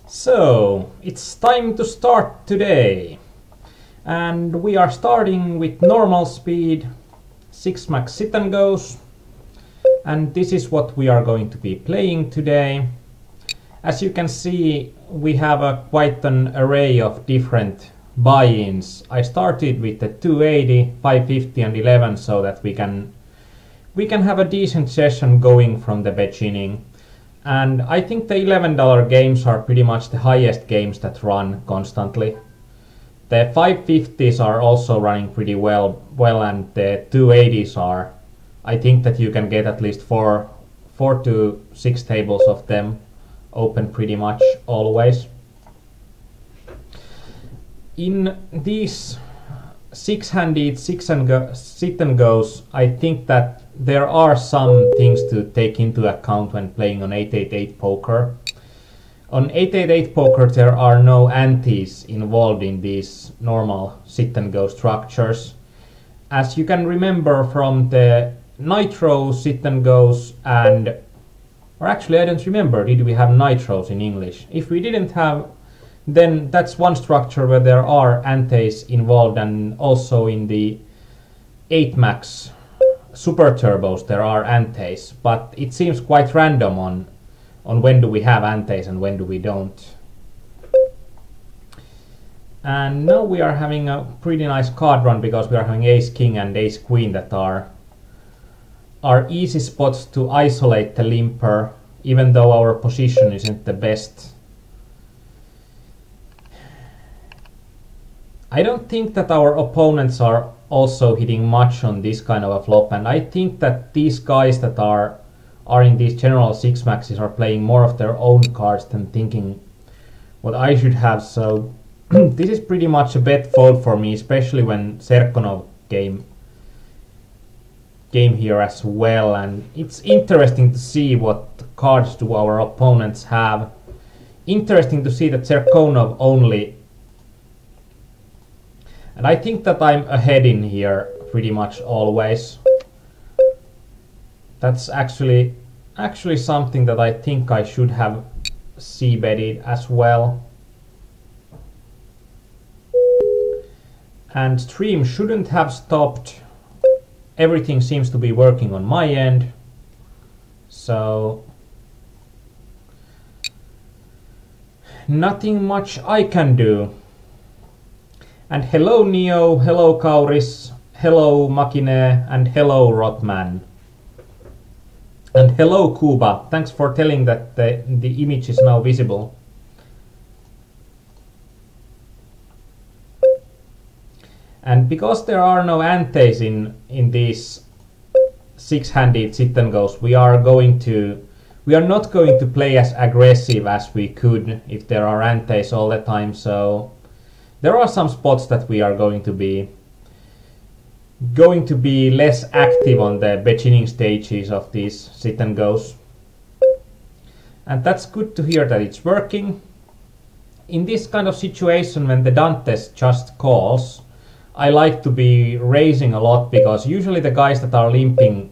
So, it's time to start today. And we are starting with normal speed, 6 max sit and goes. And this is what we are going to be playing today. As you can see, we have quite an array of different buy-ins. I started with the 280, 550 and 11 so that we can have a decent session going from the beginning. And I think the $11 games are pretty much the highest games that run constantly. The 550s are also running pretty well, and the 280s are. I think that you can get at least 4 to 6 tables of them open pretty much always. In these 6-handed sit and goes, I think that there are some things to take into account when playing on 888 poker. On 888 poker there are no antes involved in these normal sit and go structures. As you can remember from the Nitro sit and goes or actually I don't remember, did we have Nitros in English? If we didn't have, then that's one structure where there are antes involved, and also in the 8 max super turbos there are antes, but it seems quite random on when do we have antes and when do we don't. And now we are having a pretty nice card run because we are having ace king and ace queen that are easy spots to isolate the limper, even though our position isn't the best. I don't think that our opponents are also hitting much on this kind of a flop, and I think that these guys that are in these general 6 maxes are playing more of their own cards than thinking what I should have, so this is pretty much a bet fold for me, especially when Serkonov came here as well, and it's interesting to see what cards do our opponents have. Interesting to see that Serkonov only, and I think that I'm ahead in here pretty much always. That's actually something that I think I should have c-betted as well. And stream shouldn't have stopped. Everything seems to be working on my end. So nothing much I can do. And hello Neo, hello Kauris, hello Makine, and hello Rotman. And hello Kuba, thanks for telling that the image is now visible. And because there are no antes in these 6-handed sit and goes, we are not going to play as aggressive as we could if there are antes all the time, so there are some spots that we are going to be less active on the beginning stages of these sit and goes. And that's good to hear that it's working. In this kind of situation when the Dantes just calls, I like to be raising a lot, because usually the guys that are limping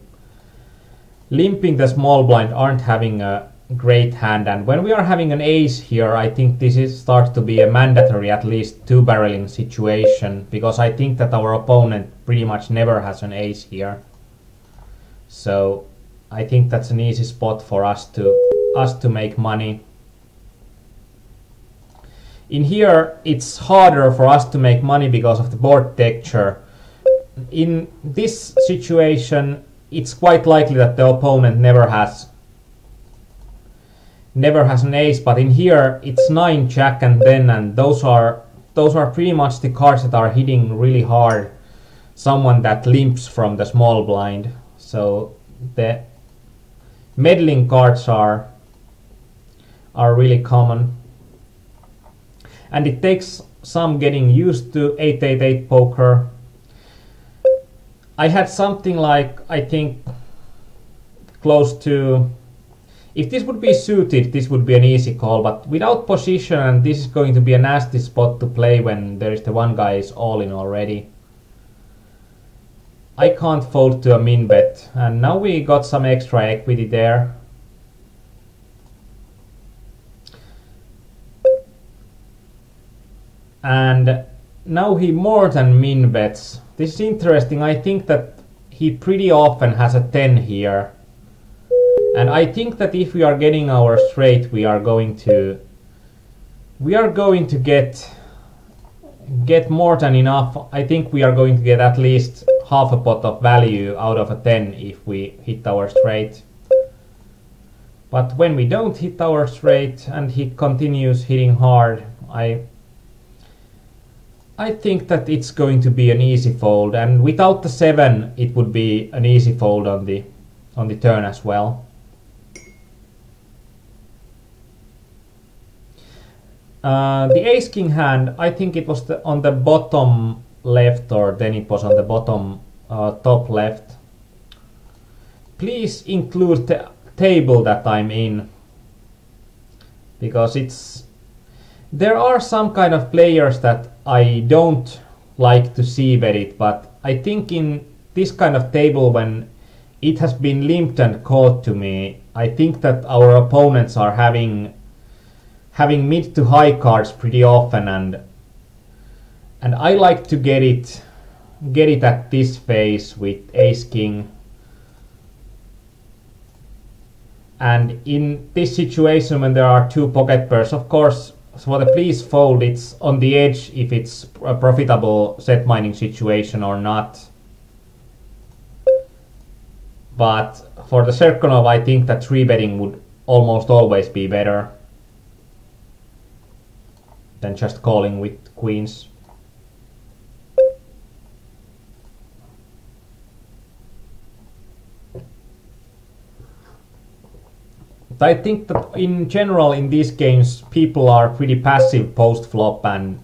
the small blind aren't having a great hand, and when we are having an ace here, I think this starts to be a mandatory at least 2-barreling situation, because I think that our opponent pretty much never has an ace here. So I think that's an easy spot for us to make money. In here it's harder for us to make money because of the board texture. In this situation it's quite likely that the opponent never has an ace, but in here it's 9, jack and 10, and those are pretty much the cards that are hitting really hard someone that limps from the small blind. So the meddling cards are really common. And it takes some getting used to 888 poker. I had something like, I think, close to... If this would be suited, this would be an easy call, but without position, and this is going to be a nasty spot to play when there is the one guy is all in already. I can't fold to a min bet, and now we got some extra equity there. and now he more than min bets. This is interesting. I think that he pretty often has a 10 here, and I think that if we are getting our straight, we are going to get more than enough. I think we are going to get at least half a pot of value out of a 10 if we hit our straight. But when we don't hit our straight and he continues hitting hard, I think that it's going to be an easy fold, and without the 7 it would be an easy fold on the turn as well. The ace king hand, I think it was on the bottom left, or then it was on the bottom top left. Please include the table that I'm in, because there are some kind of players that I don't like to see bet it, but I think in this kind of table, when it has been limped and caught to me, I think that our opponents are having mid to high cards pretty often, and I like to get it at this phase with ace king. And in this situation, when there are two pocket pairs, of course, for the please fold, it's on the edge if it's a profitable set mining situation or not. But for the Serkonov, I think that 3-betting would almost always be better than just calling with queens. But I think that in general in these games people are pretty passive post flop, and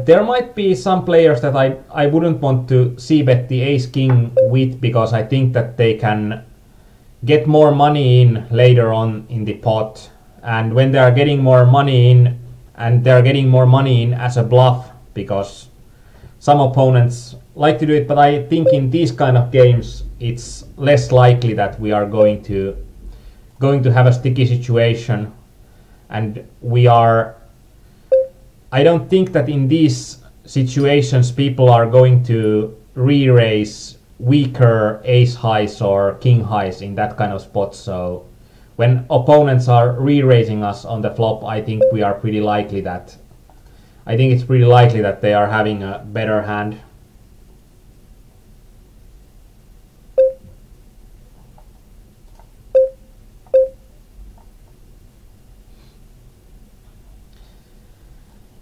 there might be some players that I wouldn't want to see bet the ace king with, because I think that they can get more money in later on in the pot, and when they are getting more money in, and they're getting more money in as a bluff, because some opponents like to do it, but I think in these kind of games it's less likely that we are going to have a sticky situation, and I don't think that in these situations people are going to re-raise weaker ace highs or king highs in that kind of spot. So when opponents are re-raising us on the flop, I think it's pretty likely that they are having a better hand.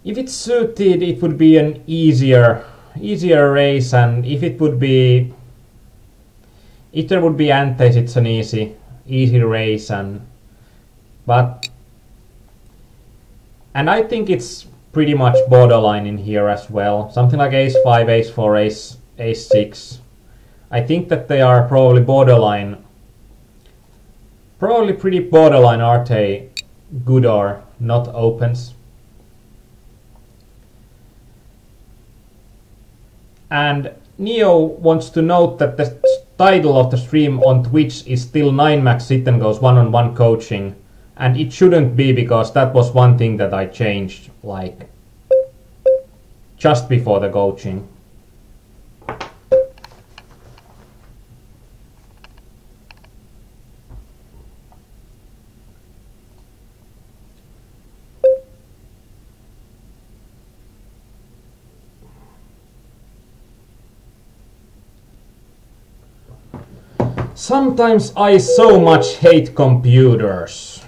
If it's suited, it would be an easier raise, and if there would be antes, it's an easy raise, and I think it's pretty much borderline in here as well. Something like ace 5, ace 4, ace 6. I think that they are probably pretty borderline. Are they good or not opens? And Neo wants to note that the title of the stream on Twitch is still 9max sit and goes one-on-one coaching, and it shouldn't be, because that was one thing that I changed like just before the coaching. Sometimes I so much hate computers.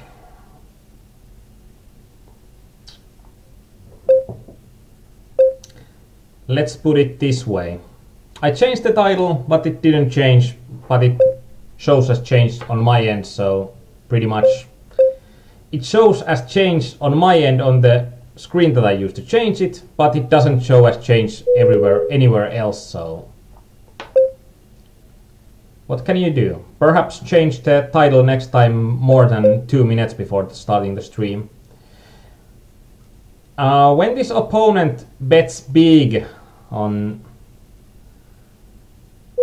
Let's put it this way. I changed the title, but it didn't change, but it shows as changed on my end, so pretty much it shows as changed on my end on the screen that I used to change it, but it doesn't show as changed anywhere else, so what can you do? Perhaps change the title next time more than 2 minutes before starting the stream. When this opponent bets big on...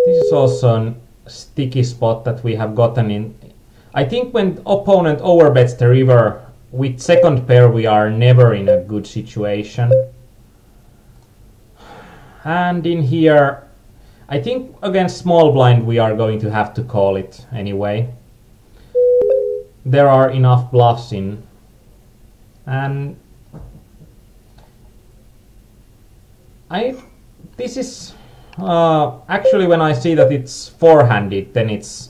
This is also a sticky spot that we have gotten in. I think when opponent overbets the river with second pair we are never in a good situation. And in here, I think against small blind we are going to have to call it anyway. There are enough bluffs in. And this is actually, when I see that it's four-handed, then it's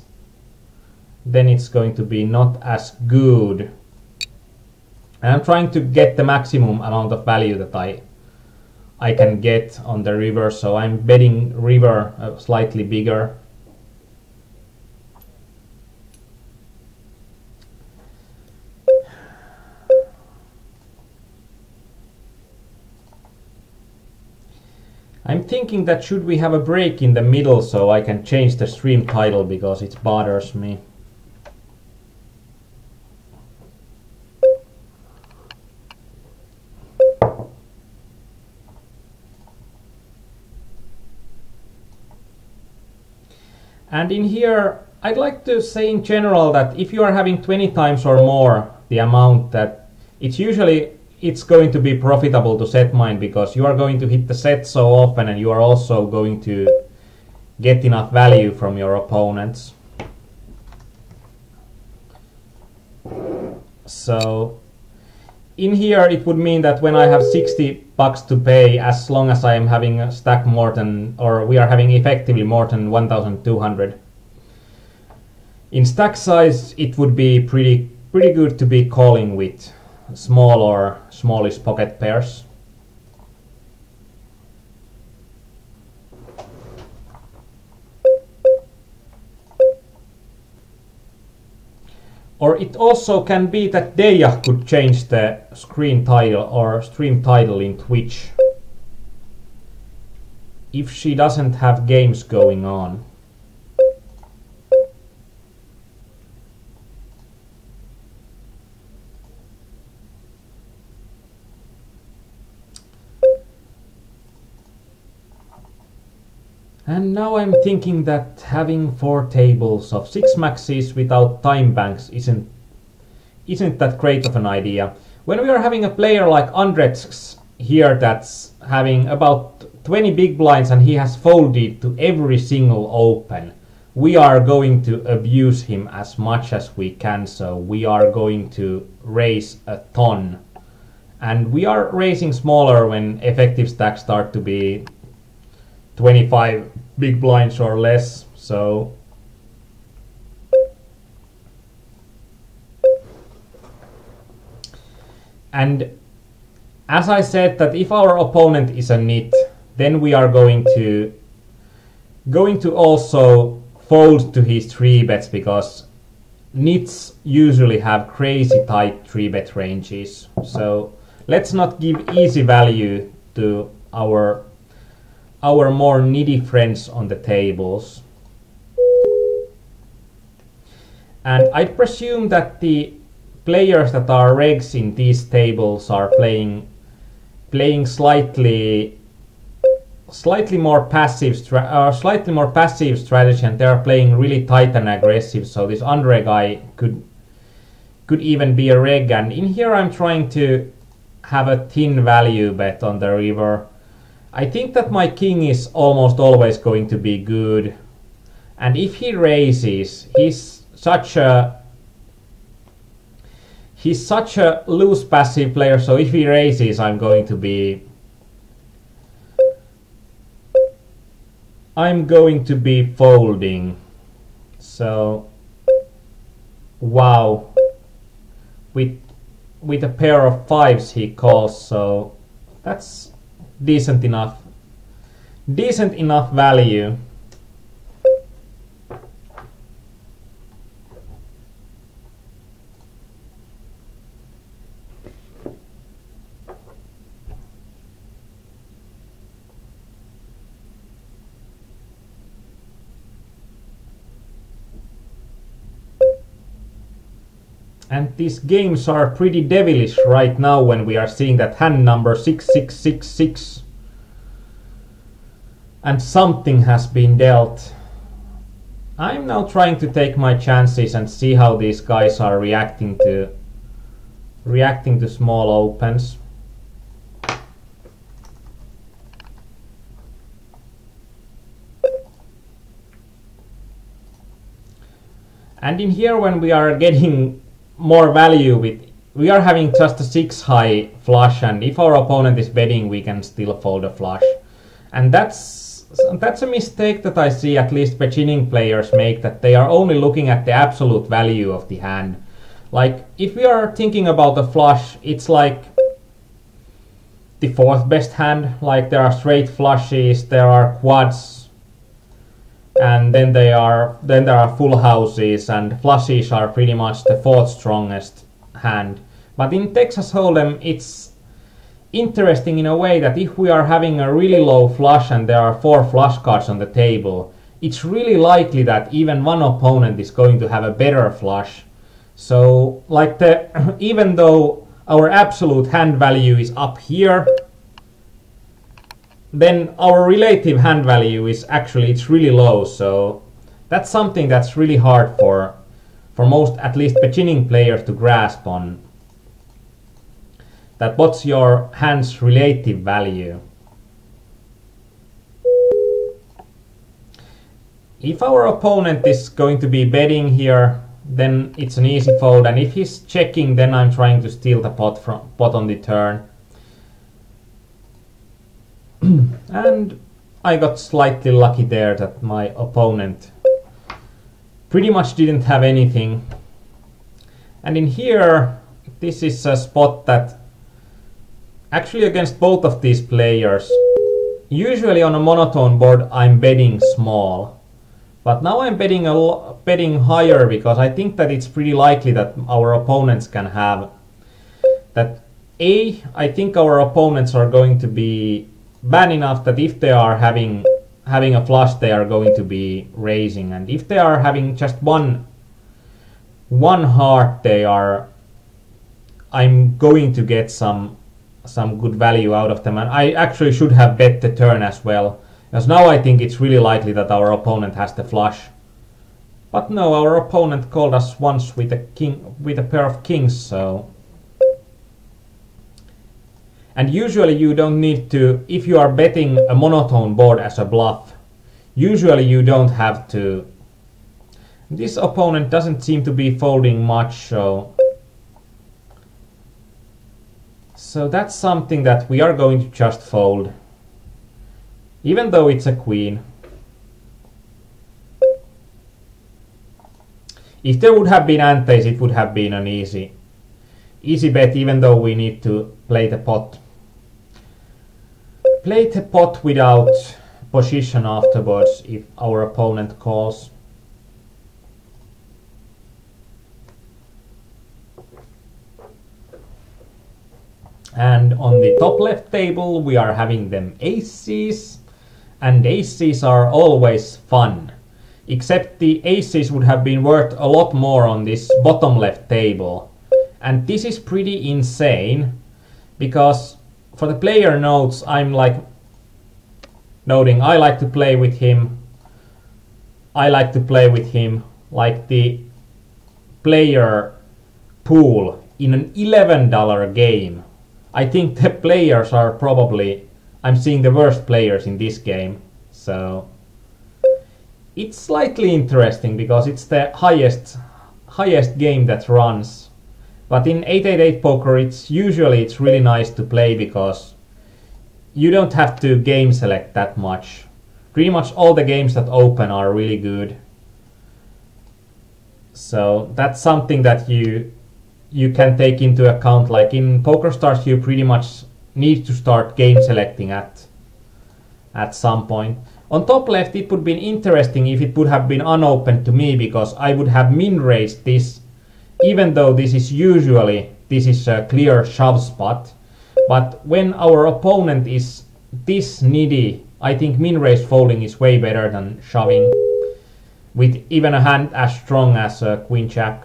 going to be not as good. And I'm trying to get the maximum amount of value that I can get on the river, so I'm betting river slightly bigger. I'm thinking that should we have a break in the middle so I can change the stream title because it bothers me. And in here, I'd like to say in general that if you are having 20 times or more the amount, that it's going to be profitable to set mine, because you are going to hit the set so often and you are also going to get enough value from your opponents. So in here it would mean that when I have 60 bucks to pay, as long as I am having a stack more than, or we are having effectively more than 1,200 in stack size, it would be pretty good to be calling with small or smallish pocket pairs. Or it also can be that Deja could change the screen title or stream title in Twitch if she doesn't have games going on. And now I'm thinking that having 4 tables of 6 maxes without time banks isn't that great of an idea. When we are having a player like Andrets here that's having about 20 big blinds and he has folded to every single open, we are going to abuse him as much as we can, so we are going to raise a ton. And we are raising smaller when effective stacks start to be 25 big blinds or less, so and as I said, that if our opponent is a nit, then we are going to also fold to his 3-bets, because nits usually have crazy tight 3-bet ranges. So let's not give easy value to our more needy friends on the tables. And I presume that the players that are regs in these tables are playing slightly more passive strategy, and they are playing really tight and aggressive. So this unreg guy could even be a reg. And in here I'm trying to have a thin value bet on the river. I think that my king is almost always going to be good, and if he raises, he's such a loose passive player, so if he raises I'm going to be folding. So wow, with a pair of 5s he calls, so that's decent enough value. And these games are pretty devilish right now when we are seeing that hand number 6666 and something has been dealt. I'm now trying to take my chances and see how these guys are reacting to reacting to small opens. And in here, when we are getting more value we are having just a 6 high flush, and if our opponent is betting, we can still fold a flush. And that's a mistake that I see at least beginning players make, that they are only looking at the absolute value of the hand. Like, if we are thinking about a flush, it's like the 4th best hand. Like, there are straight flushes, there are quads, and then there are full houses, and flushes are pretty much the 4th strongest hand. But in Texas Hold'em, it's interesting in a way that if we are having a really low flush and there are 4 flush cards on the table, it's really likely that even one opponent is going to have a better flush. So, like, even though our absolute hand value is up here, then our relative hand value is actually, it's really low. So that's something that's really hard for most, at least beginning players, to grasp on. That what's your hand's relative value. If our opponent is going to be betting here, then it's an easy fold, and if he's checking, then I'm trying to steal the pot on the turn. And I got slightly lucky there that my opponent pretty much didn't have anything. And in here, this is a spot that actually against both of these players, usually on a monotone board I'm betting small. But now I'm betting higher, because I think that it's pretty likely that our opponents can have that. I think our opponents are going to be bad enough that if they are having a flush, they are going to be raising, and if they are having just one heart, I'm going to get some good value out of them, and I actually should have bet the turn as well. Because now I think it's really likely that our opponent has the flush. But no, our opponent called us once with a pair of kings, so. And usually you don't need to, if you are betting a monotone board as a bluff, usually you don't have to. This opponent doesn't seem to be folding much, so that's something that we are going to just fold. Even though it's a queen. If there would have been antes, it would have been an easy bet, even though we need to play the pot. Play the pot without position afterwards if our opponent calls. And on the top left table we are having them aces. And aces are always fun, except the aces would have been worth a lot more on this bottom left table. And this is pretty insane, because for the player notes I'm like noting I like to play with him, like the player pool in an $11 game. I think the players are probably, I'm seeing the worst players in this game, so it's slightly interesting because it's the highest game that runs. But in 888 poker, it's really nice to play because you don't have to game select that much. Pretty much all the games that open are really good. So that's something that you can take into account. Like in PokerStars, you pretty much need to start game selecting at some point. On top left, it would have been interesting if it would have been unopened to me, because I would have min raised this, even though this is a clear shove spot. But when our opponent is this needy, I think min raise folding is way better than shoving with even a hand as strong as Queen Jack.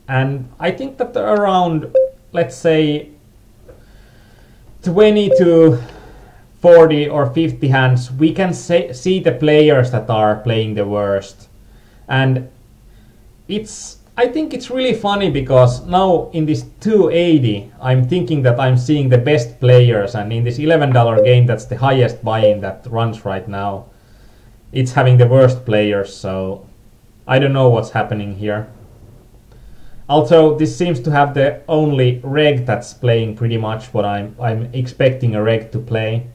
And I think that around, let's say, 20 to 40 or 50 hands, we can see the players that are playing the worst. And I think it's really funny because now in this 280 I'm thinking that I'm seeing the best players, and in this $11 game that's the highest buy-in that runs right now, it's having the worst players, so I don't know what's happening here. Also, this seems to have the only reg that's playing pretty much what I'm expecting a reg to play.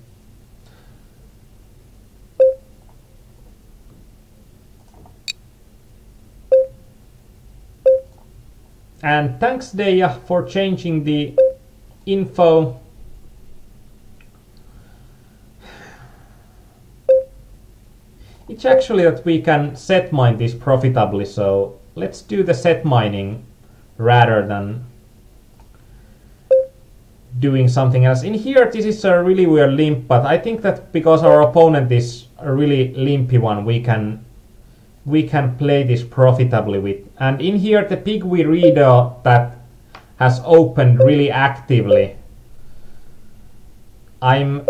And thanks Deja for changing the info. It's actually that we can set mine this profitably, so let's do the set mining rather than doing something else. In here this is a really weird limp, but I think that because our opponent is a really limpy one, we can play this profitably with. And in here the pigweed reader that has opened really actively, I'm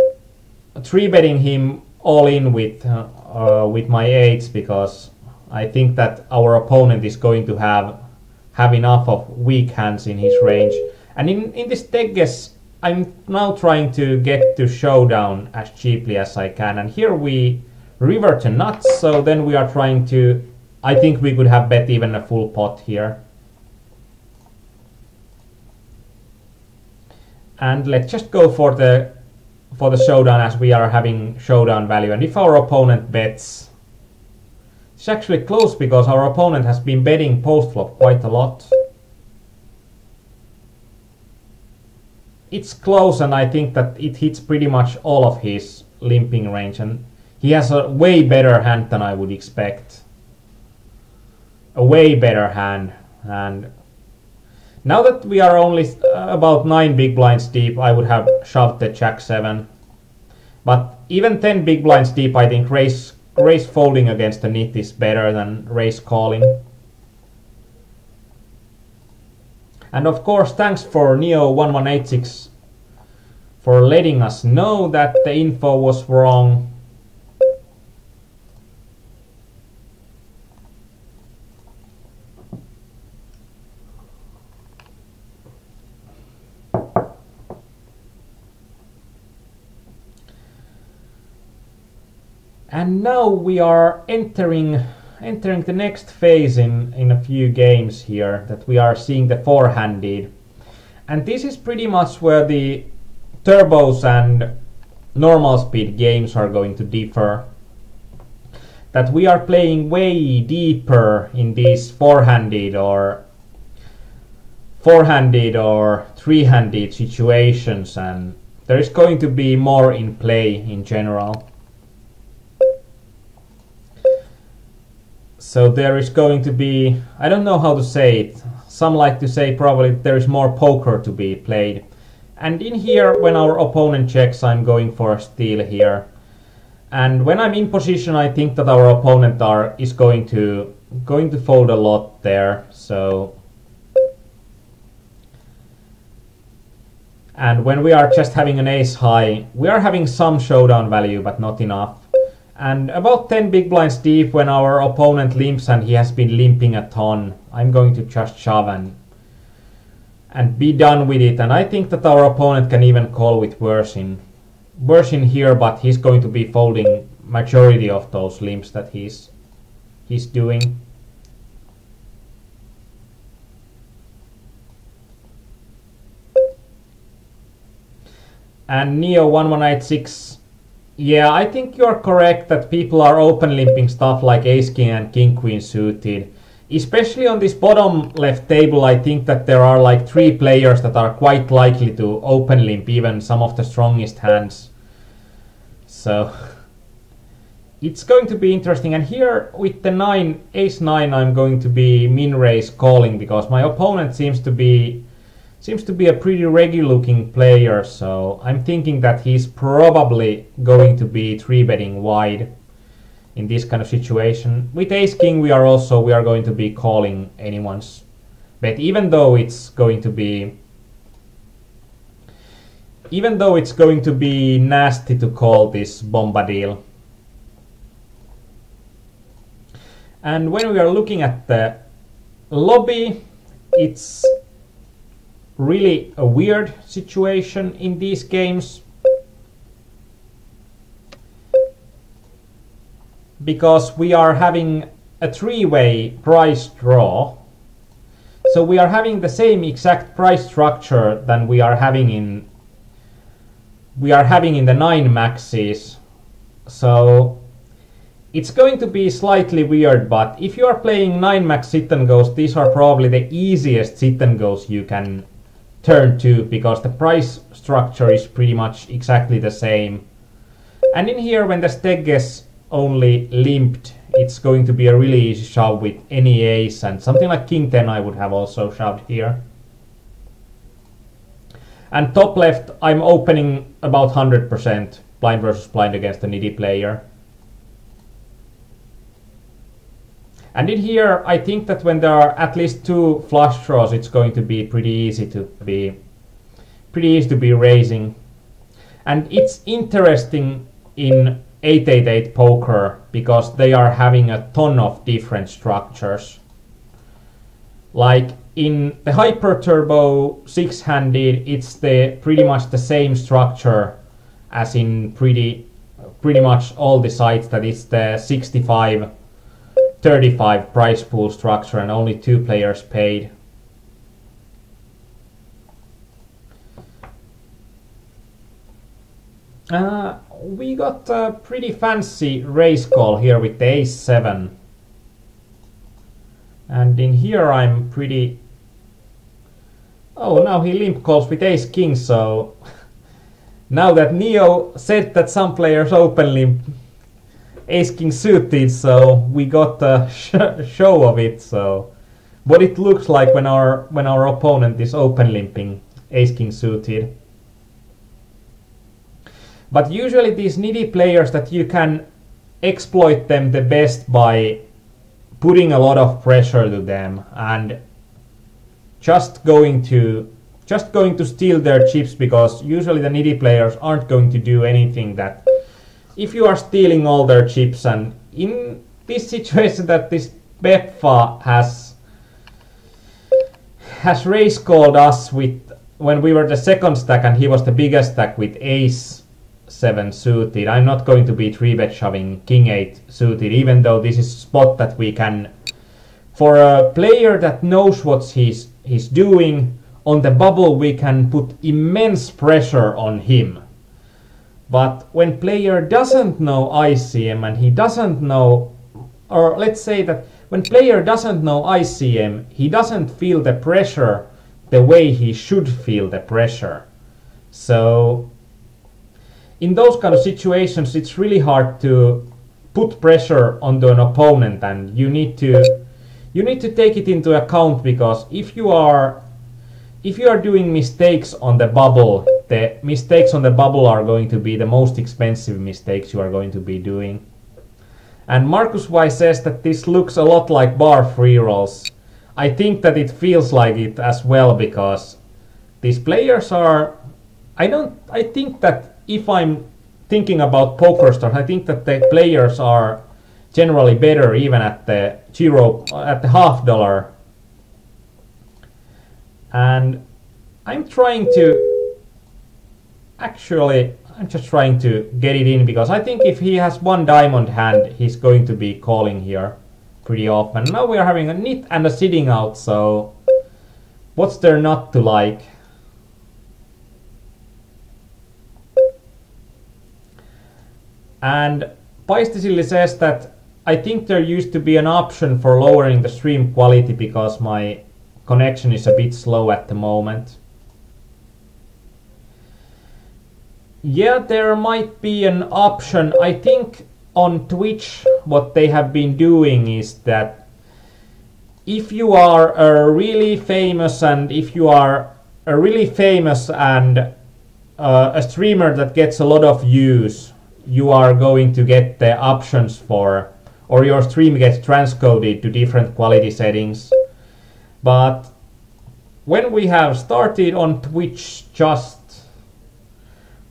3-betting him all in with my 8s, because I think that our opponent is going to have enough of weak hands in his range. And in this deck guess, I'm now trying to get to showdown as cheaply as I can. And here we river to nuts, so then we are trying to, I think we could have bet even a full pot here. And let's just go for the showdown, as we are having showdown value. And if our opponent bets, it's actually close because our opponent has been betting post-flop quite a lot. It's close, and I think that it hits pretty much all of his limping range, and he has a way better hand than I would expect. A way better hand. And now that we are only about 9 big blinds deep, I would have shoved the Jack-7. But even 10 big blinds deep, I think raise folding against the nit is better than raise calling. And of course, thanks for Neo1186 for letting us know that the info was wrong. And now we are entering the next phase in a few games here, that we are seeing the four-handed. And this is pretty much where the turbos and normal speed games are going to differ. That we are playing way deeper in these four-handed or three-handed situations, and there is going to be more in play in general. So there is going to be, I don't know how to say it, some like to say probably there is more poker to be played. And in here, when our opponent checks, I'm going for a steal here. And when I'm in position, I think that our opponent is going to fold a lot there. So, and when we are just having an ace high, we are having some showdown value, but not enough. And about 10 big blinds deep, when our opponent limps, and he has been limping a ton, I'm going to just shove and be done with it. And I think that our opponent can even call with worse in here, but he's going to be folding majority of those limps that he's doing. And Neo1186, yeah, I think you're correct that people are open limping stuff like ace-king and king-queen suited. Especially on this bottom left table, I think that there are like 3 players that are quite likely to open limp even some of the strongest hands. So it's going to be interesting. And here with the ace-9, I'm going to be min-raise calling, because my opponent seems to be a pretty regular looking player, so I'm thinking that he's probably going to be 3-betting wide in this kind of situation. With ace-king we are going to be calling anyone's bet, even though it's going to be nasty to call this bombadil. And when we are looking at the lobby, it's really a weird situation in these games, because we are having a three-way price draw. So we are having the same exact price structure than we are having in the 9 maxes. So it's going to be slightly weird, but if you are playing 9 max sit and goes, these are probably the easiest sit and goes you can turn to, because the price structure is pretty much exactly the same. And in here, when the Stegges only limped, it's going to be a really easy shove with any ace, and something like King 10 I would have also shoved here. And top left, I'm opening about 100% blind versus blind against a needy player. And in here, I think that when there are at least 2 flush draws, it's going to be pretty easy to be raising. And it's interesting in 888 poker because they are having a ton of different structures. Like in the Hyper Turbo 6-handed, it's pretty much the same structure as in pretty much all the sites, that it's the 65-35 price pool structure and only 2 players paid. We got a pretty fancy raise call here with the ace 7. And in here I'm pretty... Oh, now he limp calls with ace king, so... Now that Neo said that some players open limp ace king suited, so we got a show of it. So what it looks like when our opponent is open limping ace king suited. But usually these needy players, that you can exploit them the best by putting a lot of pressure to them and just going to steal their chips, because usually the needy players aren't going to do anything that if you are stealing all their chips. And in this situation that this Bepfa has raise called us with, when we were the second stack and he was the biggest stack with ace 7 suited, I'm not going to be 3-bet shoving king 8 suited, even though this is a spot that we can, for a player that knows what he's doing on the bubble, we can put immense pressure on him. But when player doesn't know ICM and he doesn't know, or let's say that when player doesn't know ICM, he doesn't feel the pressure the way he should feel the pressure. So in those kind of situations, it's really hard to put pressure onto an opponent, and you need to take it into account, because if you are doing mistakes on the bubble, the mistakes on the bubble are going to be the most expensive mistakes you are going to be doing. And Marcus Y says that this looks a lot like bar free rolls. I think that it feels like it as well, because these players are... I think that if I'm thinking about poker stars, I think that the players are generally better even at the $half. And I'm just trying to get it in, because I think if he has 1 diamond hand, he's going to be calling here pretty often. Now we are having a nit and a sitting out, so what's there not to like? And Paistisili says that I think there used to be an option for lowering the stream quality because my connection is a bit slow at the moment. Yeah, there might be an option. I think on Twitch what they have been doing is that if you are a really famous and a streamer that gets a lot of views, you are going to get the options for, or your stream gets transcoded to different quality settings. But when we have started on Twitch just,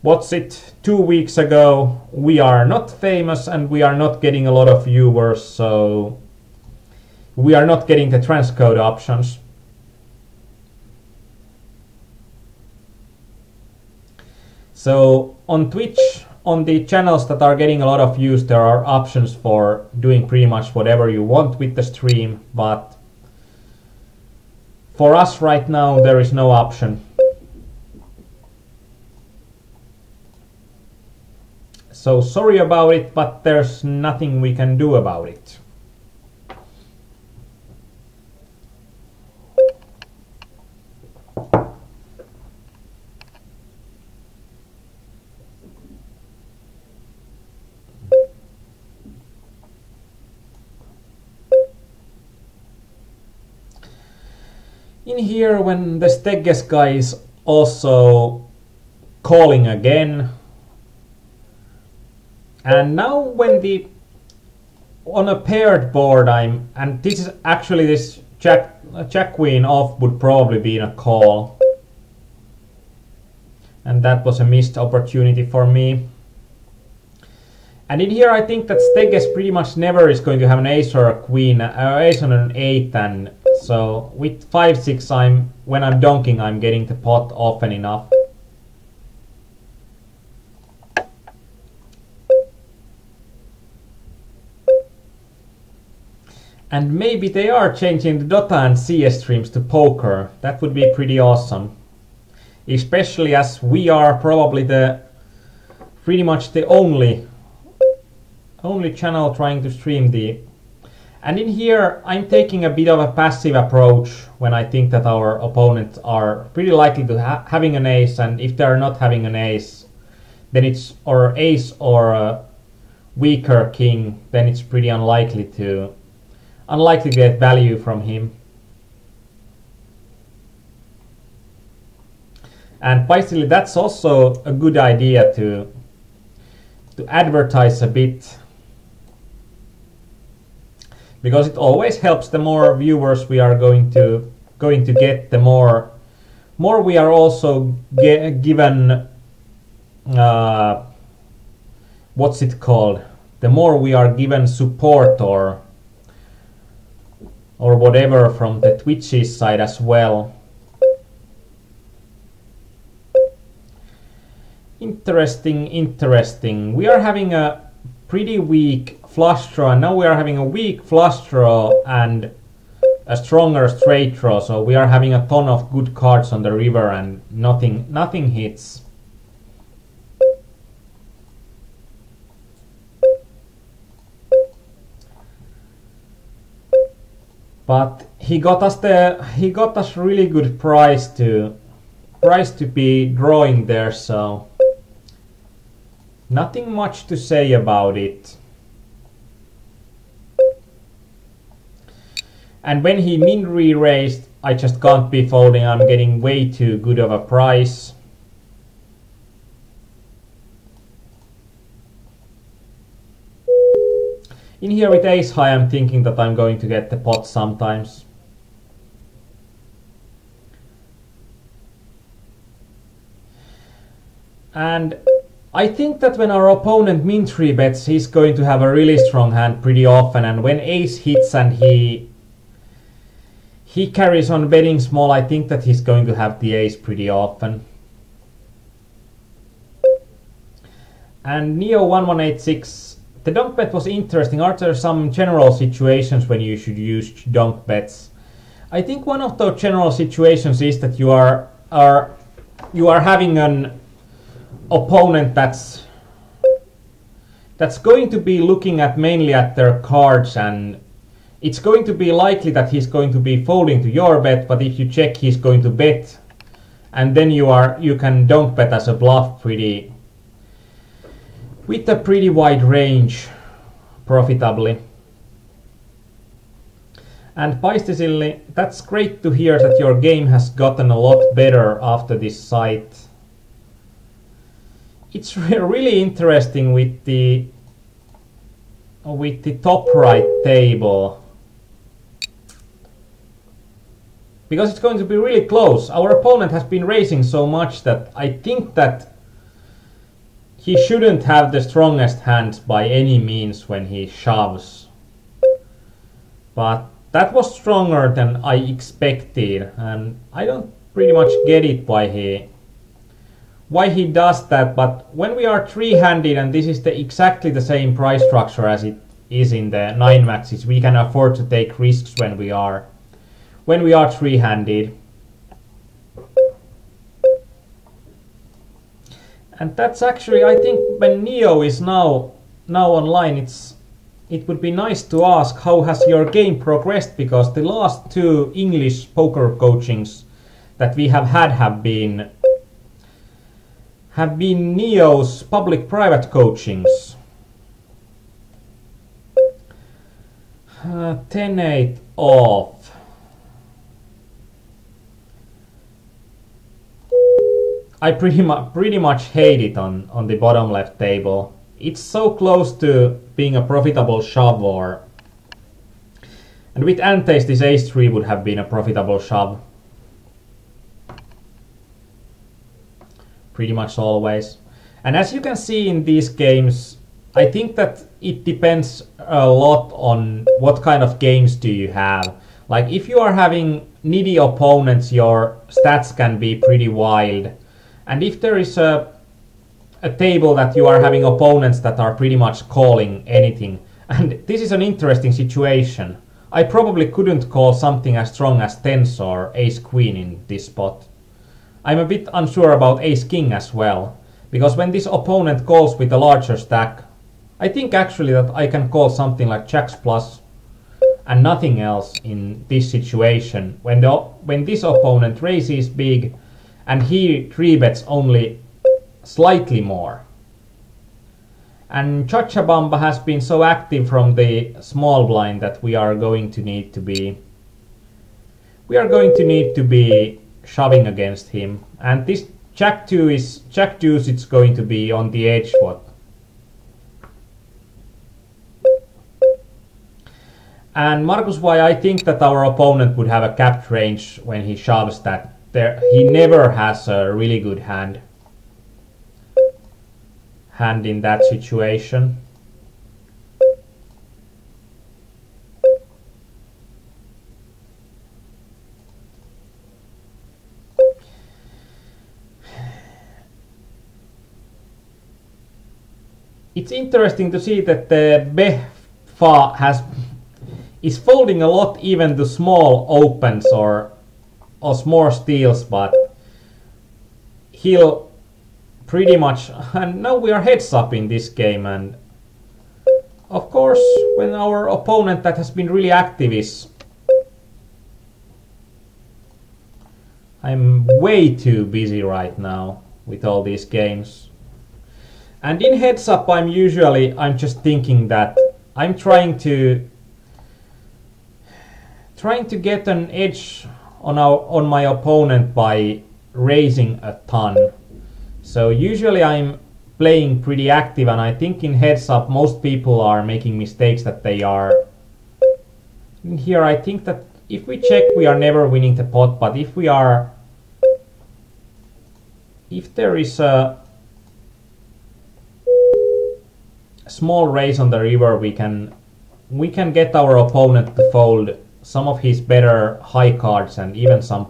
2 weeks ago, we are not famous and we are not getting a lot of viewers, so we are not getting the transcode options. So on Twitch, on the channels that are getting a lot of views, there are options for doing pretty much whatever you want with the stream, but for us right now there is no option. So sorry about it, but there's nothing we can do about it. In here, when the Stegges guy is also calling again, and now when on a paired board and this is actually this Jack Queen off would probably be in a call, and that was a missed opportunity for me. And in here I think that Stegges pretty much never is going to have an ace or a queen, ace on an 8, and so with 5-6 when I'm donking I'm getting the pot often enough. And maybe they are changing the Dota and CS streams to poker. That would be pretty awesome. Especially as we are probably pretty much the only channel trying to stream the... And in here I'm taking a bit of a passive approach when I think that our opponents are pretty likely to having an ace, and if they're not having an ace, then it's or ace or a weaker king, then it's pretty unlikely to get value from him. And basically that's also a good idea to advertise a bit, because it always helps. The more viewers we are going to get, the more we are also given what's it called? The more we are given support or whatever from the Twitch's side as well. Interesting. We are having a pretty weak flush draw, and now we are having a weak flush draw and a stronger straight draw, so we are having a ton of good cards on the river and nothing hits. But he got us really good price to be drawing there, so nothing much to say about it. And when he min re-raised, I just can't be folding. I'm getting way too good of a price. In here with ace high, I'm thinking that I'm going to get the pot sometimes. And I think that when our opponent min 3 bets, he's going to have a really strong hand pretty often, and when ace hits and he carries on betting small, I think that he's going to have the ace pretty often. And Neo1186, the donk bet was interesting. Are there some general situations when you should use donk bets? I think one of those general situations is that you are having an opponent that's going to be looking at mainly at their cards, and it's going to be likely that he's going to be folding to your bet, but if you check, he's going to bet, and then you can donk bet as a bluff with a pretty wide range profitably. And Paistisille, that's great to hear that your game has gotten a lot better after this site. It's really interesting with the top right table, because it's going to be really close. Our opponent has been raising so much that I think that he shouldn't have the strongest hands by any means when he shoves. But that was stronger than I expected, and I don't pretty much get it why he does that. But when we are three-handed, and this is exactly the same price structure as it is in the 9 maxes, we can afford to take risks when we are three-handed. And that's actually, I think, when Neo is now online, it would be nice to ask how has your game progressed, because the last 2 English poker coachings that we have had have been Neo's public-private coachings. 10-8 off. I pretty much hate it on the bottom left table. It's so close to being a profitable shove, and with antes this ace-3 would have been a profitable shove. Pretty much always. And as you can see in these games, I think that it depends a lot on what kind of games do you have. Like if you are having needy opponents, your stats can be pretty wild. And if there is a table that you are having opponents that are pretty much calling anything, and this is an interesting situation. I probably couldn't call something as strong as tens or ace-queen in this spot. I'm a bit unsure about ace-king as well, because when this opponent calls with a larger stack, I think actually that I can call something like jacks plus and nothing else in this situation. When this opponent raises big and he 3-bets only slightly more. And Chabamba has been so active from the small blind that we are going to need to be shoving against him. And this jack deuce, it's going to be on the edge. What? And Markus, why I think that our opponent would have a capped range when he shoves, that he never has a really good hand in that situation. It's interesting to see that the Befa is folding a lot even to small opens or small steals, but he'll pretty much, and now we are heads up in this game, and of course when our opponent that has been really active is, I'm way too busy right now with all these games. And in heads up I'm just thinking that I'm trying to get an edge on my opponent by raising a ton. So usually I'm playing pretty active, and I think in heads up most people are making mistakes that they are. In here I think that if we check we are never winning the pot, but if there is a small raise on the river, we can get our opponent to fold some of his better high cards and even some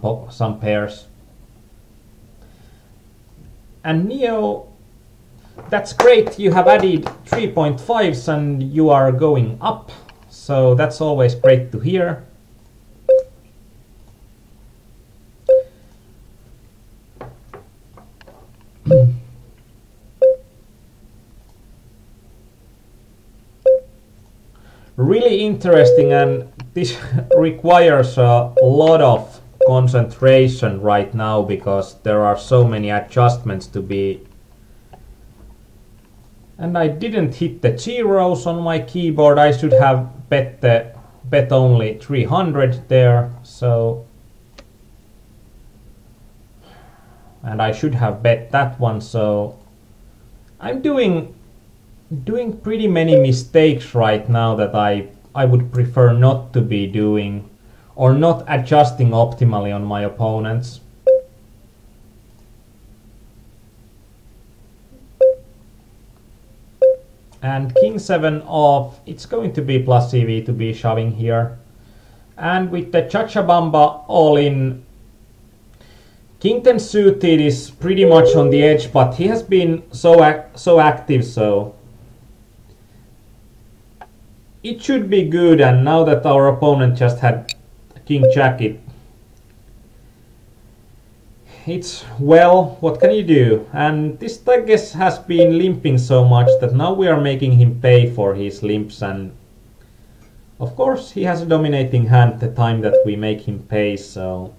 pairs. And Neo, that's great, you have added 3.5s and you are going up, so that's always great to hear. Really interesting, and this requires a lot of concentration right now because there are so many adjustments to be. And I didn't hit the zeros on my keyboard. I should have bet only 300 there, so, and I should have bet that one, so I'm doing pretty many mistakes right now that I would prefer not to be doing, or not adjusting optimally on my opponents. And King 7 off, it's going to be plus EV to be shoving here. And with the Chachabamba all in, King 10 suited is pretty much on the edge, but he has been so active, so it should be good. And now that our opponent just had King Jack, it's, well, what can you do? And this I guess has been limping so much that now we are making him pay for his limps, and of course he has a dominating hand the time that we make him pay, so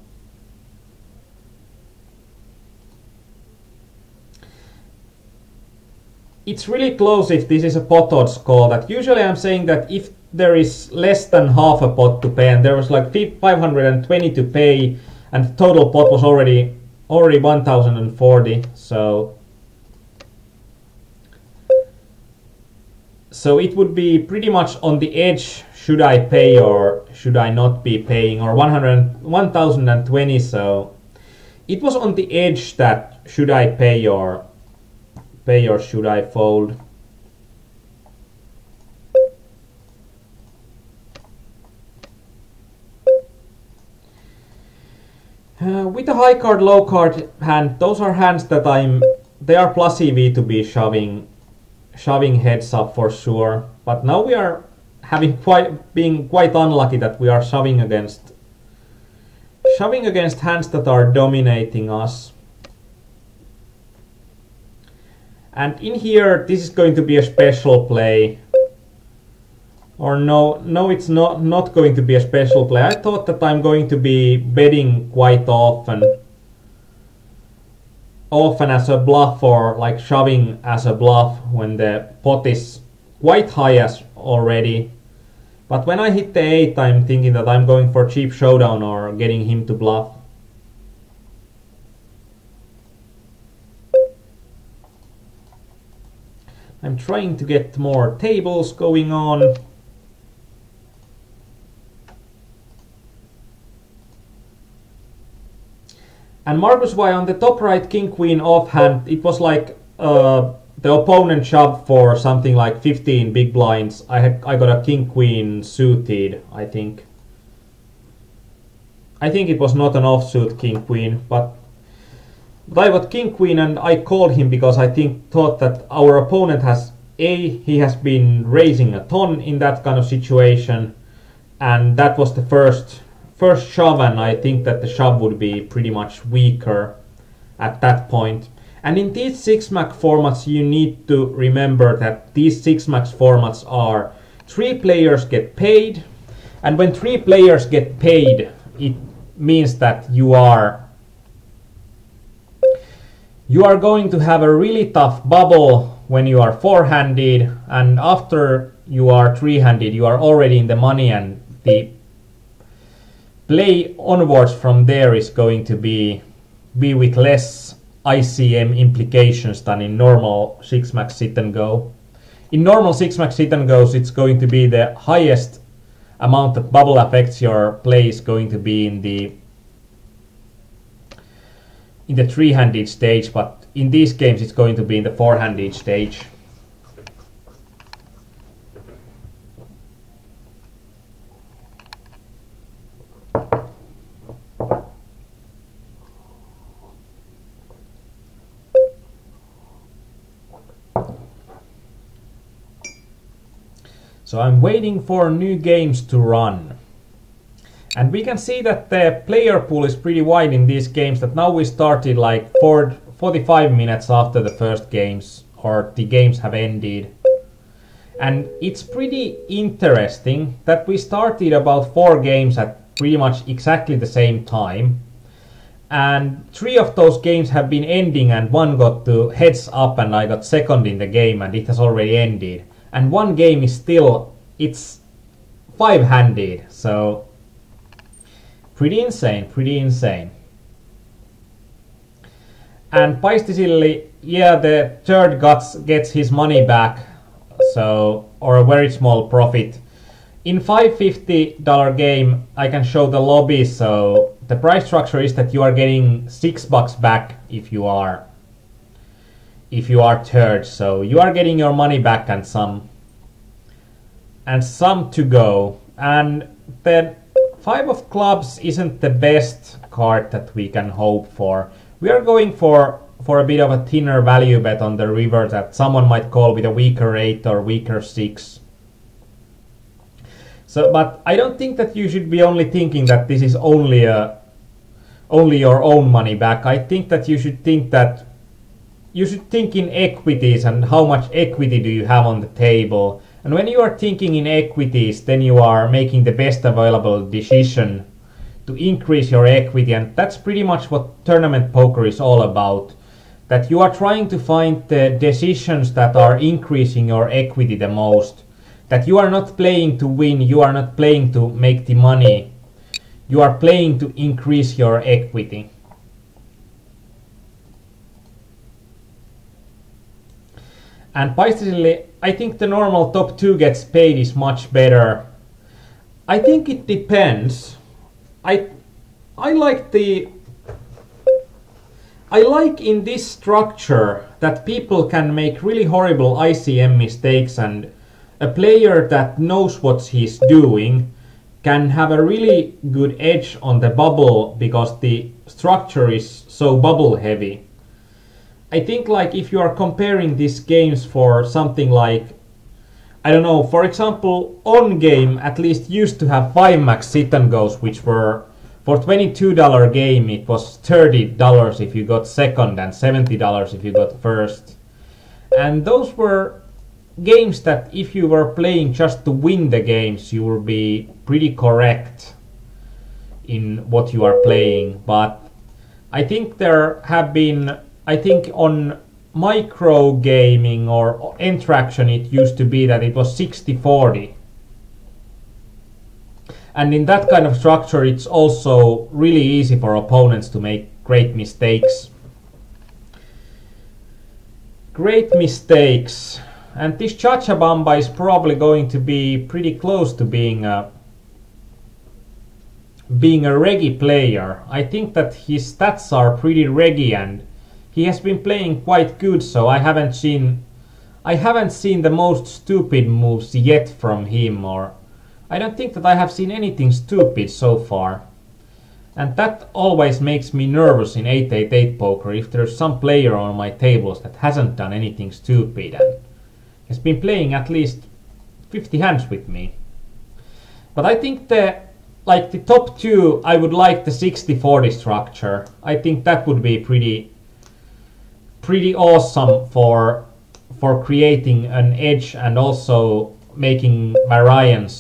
it's really close if this is a pot odds call. That usually I'm saying that if there is less than half a pot to pay, and there was like 520 to pay, and the total pot was already 1040, so it would be pretty much on the edge, should I pay or should I not be paying, or 1020, so it was on the edge that should I pay or should I fold. With a high card, low card hand, those are hands that they are plus EV to be shoving heads up for sure. But now we are being quite unlucky that we are shoving against hands that are dominating us. And in here, this is going to be a special play. Or no, it's not going to be a special play. I thought that I'm going to be betting quite often as a bluff, or like shoving as a bluff when the pot is quite high as already. But when I hit the 8, I'm thinking that I'm going for cheap showdown or getting him to bluff. I'm trying to get more tables going on. And Marcus, why on the top right King Queen offhand, it was like the opponent shoved for something like 15 big blinds. I got a King Queen suited, I think. I think it was not an offsuit King Queen, but I got King Queen, and I called him because I thought that our opponent he has been raising a ton in that kind of situation, and that was the first shove, and I think that the shove would be pretty much weaker at that point. And in these 6-max formats, you need to remember that these 6-max formats are 3 players get paid, and when 3 players get paid, it means that you are going to have a really tough bubble when you are 4-handed, and after you are 3-handed, you are already in the money, and the play onwards from there is going to be with less ICM implications than in normal 6-max sit and go. In normal 6-max sit and goes, it's going to be the highest amount of bubble affects your play is going to be in the 3-handed stage, but in these games it's going to be in the 4-handed stage. So I'm waiting for new games to run. And we can see that the player pool is pretty wide in these games, that now we started like 45 minutes after the first games, or the games have ended. And it's pretty interesting that we started about 4 games at pretty much exactly the same time. And 3 of those games have been ending, and 1 got to heads up and I got second in the game and it has already ended. And 1 game is still, it's 5-handed, so pretty insane. And Paistisilli, yeah, the third gets his money back, so, or a very small profit. In $550 game, I can show the lobby, so the price structure is that you are getting $6 back if you are third, so you are getting your money back and some to go. And then 5 of clubs isn't the best card that we can hope for. We are going for a bit of a thinner value bet on the river that someone might call with a weaker 8 or weaker 6. So, but I don't think that you should be only thinking that this is only your own money back. I think that you should think in equities and how much equity do you have on the table. And when you are thinking in equities, then you are making the best available decision to increase your equity, and that's pretty much what tournament poker is all about. That you are trying to find the decisions that are increasing your equity the most. That you are not playing to win, you are not playing to make the money. You are playing to increase your equity. And basically, I think the normal top 2 gets paid is much better. I think it depends. I like in this structure that people can make really horrible ICM mistakes, and a player that knows what he's doing can have a really good edge on the bubble because the structure is so bubble heavy. I think like if you are comparing these games for something like, I don't know, for example, On Game at least used to have 5 max sit and goes, which were for $22 game it was $30 if you got second and $70 if you got first. And those were games that if you were playing just to win the games, you will be pretty correct in what you are playing. But I think there have been, I think on micro gaming or interaction it used to be that it was 60-40. And in that kind of structure it's also really easy for opponents to make great mistakes. Great mistakes. And this Cachabamba is probably going to be pretty close to being a reggy player. I think that his stats are pretty reggy and he has been playing quite good, so I haven't seen the most stupid moves yet from him, or I don't think that I have seen anything stupid so far. And that always makes me nervous in 888 poker if there's some player on my tables that hasn't done anything stupid and has been playing at least 50 hands with me. But I think the top 2, I would like the 60-40 structure. I think that would be pretty awesome for creating an edge and also making variance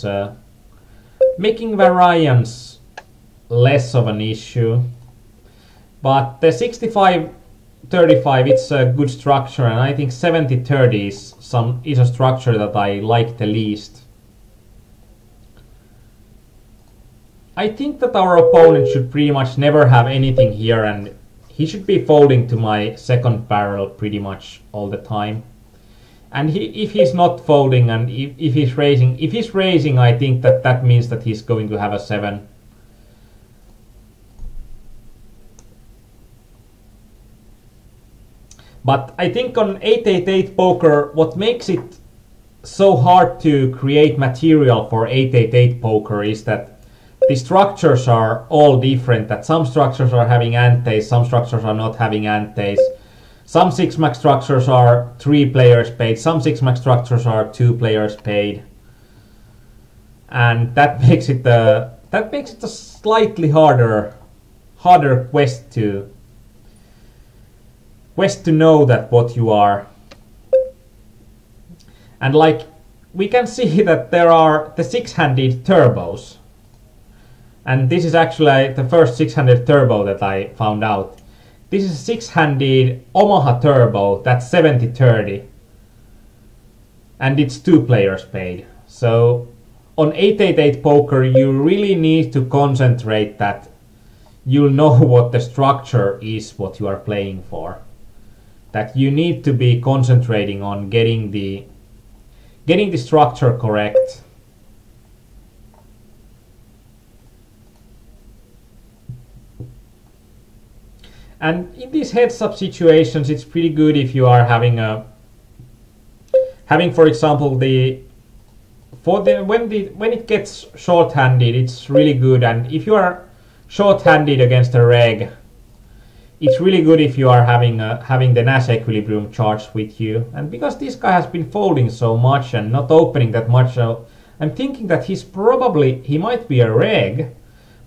less of an issue. But the 65-35, it's a good structure, and I think 70-30 is a structure that I like the least. I think that our opponent should pretty much never have anything here, and he should be folding to my second barrel pretty much all the time. And if he's not folding and if he's raising, I think that means that he's going to have a 7. But I think on 888 poker, what makes it so hard to create material for 888 poker is that the structures are all different. That some structures are having antes, some structures are not having antes. Some 6-max structures are 3 players paid, some 6-max structures are 2 players paid. And that makes it a slightly harder quest to know that what you are. And like we can see that there are the 6-handed turbos. And this is actually the first 6-handed turbo that I found out. This is a 6-handed Omaha turbo, that's 70-30. And it's 2 players paid. So on 888 poker you really need to concentrate that you'll know what the structure is what you are playing for. That you need to be concentrating on getting the structure correct. And in these heads-up situations, it's pretty good if you are having for example, the when it gets short-handed, it's really good. And if you are short-handed against a reg, it's really good if you are having the Nash Equilibrium charged with you. And because this guy has been folding so much and not opening that much, I'm thinking that he might be a reg,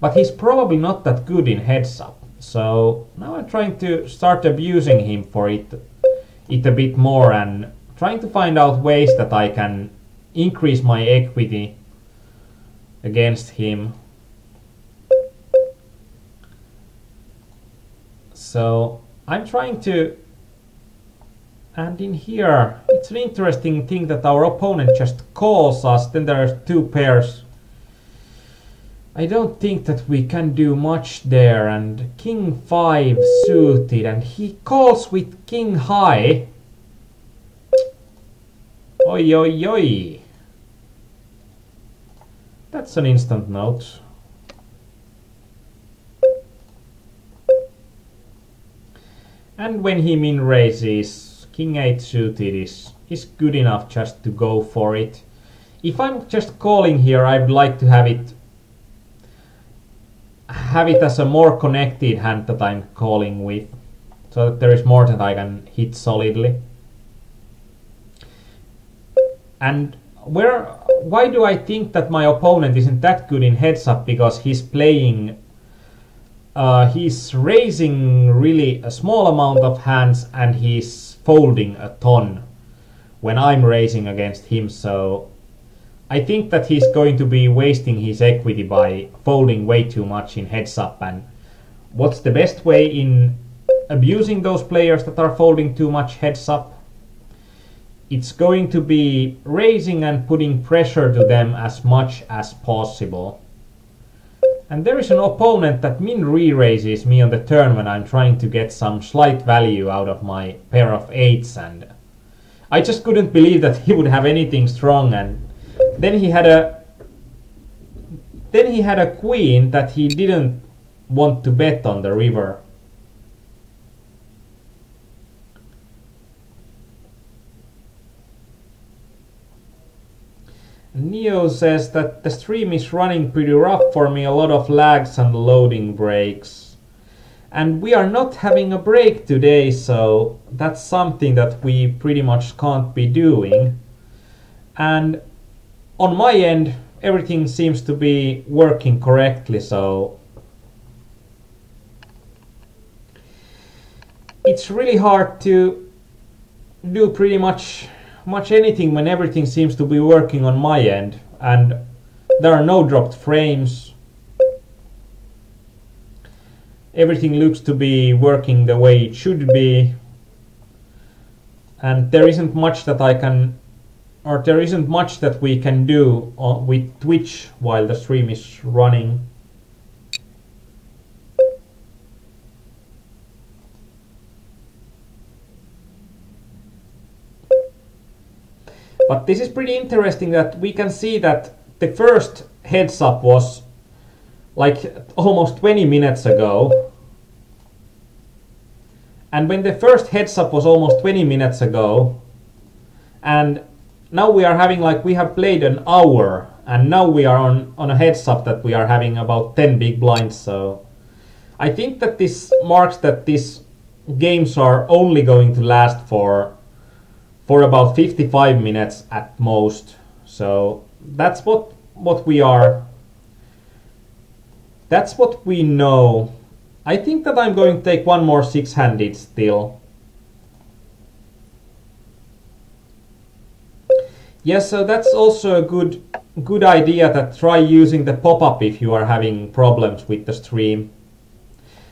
but he's probably not that good in heads up. So now I'm trying to start abusing him for it a bit more and trying to find out ways that I can increase my equity against him. So I'm trying to, and in here it's an interesting thing that our opponent just calls us, then there are two pairs. I don't think that we can do much there, and King 5 suited, and he calls with King high. Oi oi oi. That's an instant note. And when he min raises, King 8 suited is good enough just to go for it. If I'm just calling here, I'd like to have it as a more connected hand that I'm calling with, so that there is more that I can hit solidly. And why do I think that my opponent isn't that good in heads up? Because he's playing, he's raising really a small amount of hands and he's folding a ton when I'm raising against him. So I think that he's going to be wasting his equity by folding way too much in heads up. And what's the best way in abusing those players that are folding too much heads up? It's going to be raising and putting pressure to them as much as possible. And there is an opponent that min re-raises me on the turn when I'm trying to get some slight value out of my pair of 8s, and I just couldn't believe that he would have anything strong. And then he had a queen that he didn't want to bet on the river. Neo says that the stream is running pretty rough for me, a lot of lags and loading breaks. And we are not having a break today, so that's something that we pretty much can't be doing. And on my end, everything seems to be working correctly, so it's really hard to do pretty much anything when everything seems to be working on my end and there are no dropped frames. Everything looks to be working the way it should be, and there isn't much that we can do with Twitch while the stream is running. But this is pretty interesting that we can see that the first heads up was like almost 20 minutes ago. And when the first heads up was almost 20 minutes ago, and now we are having we have played an hour, and now we are on a heads up that we are having about 10 big blinds. So I think that this marks that these games are only going to last for about 55 minutes at most. So that's what we are. That's what we know. I think that I'm going to take one more six-handed still. Yes, so that's also a good idea, that try using the pop-up if you are having problems with the stream.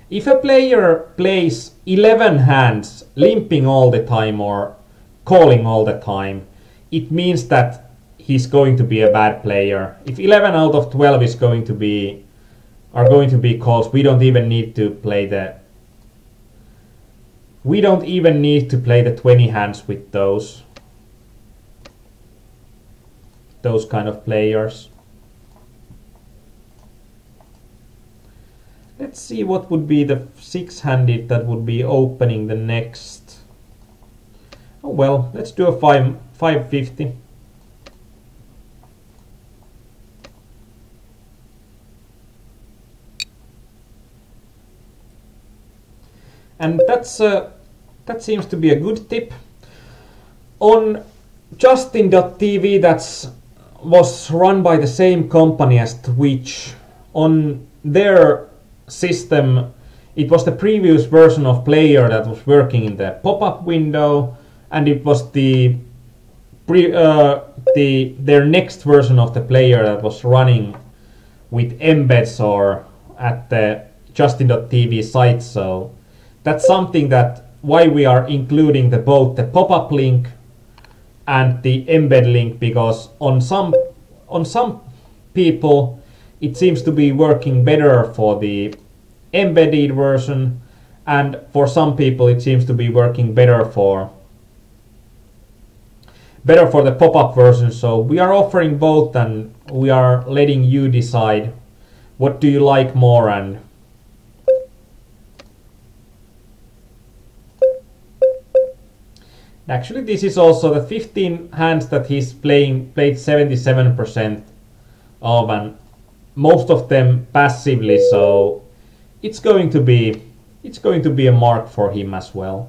If a player plays 11 hands limping all the time or calling all the time, it means that he's going to be a bad player. If 11 out of 12 is going to be calls, we don't even need to play the 20 hands with those kind of players. Let's see what would be the six-handed that would be opening the next. Oh well, let's do a 550. And that seems to be a good tip. On Justin.tv, that was run by the same company as Twitch. On their system, it was the previous version of Player that was working in the pop-up window, and it was their next version of the Player that was running with embeds or at the Justin.tv site. So that's something that why we are including both the pop-up link and the embed link, because on some people it seems to be working better for the embedded version, and for some people it seems to be working better for the pop-up version. So we are offering both, and we are letting you decide what do you like more. And actually this is also the 15 hands that he's played 77% of, and most of them passively, so it's going to be a mark for him as well.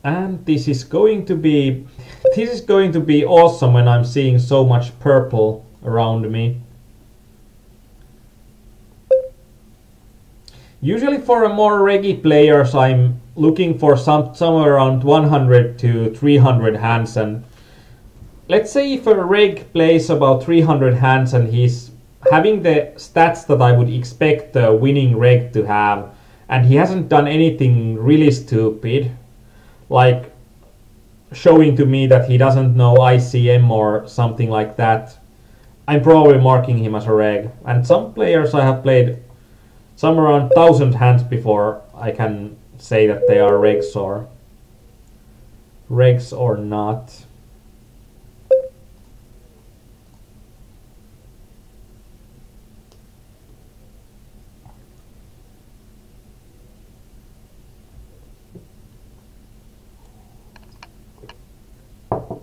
And this is going to be awesome when I'm seeing so much purple around me. Usually for a more reggy players, I'm looking for somewhere around 100 to 300 hands, and let's say if a reg plays about 300 hands and he's having the stats that I would expect a winning reg to have, and he hasn't done anything really stupid, like showing to me that he doesn't know ICM or something like that, I'm probably marking him as a reg. And some players I have played some around 1000 hands before I can say that they are regs or not.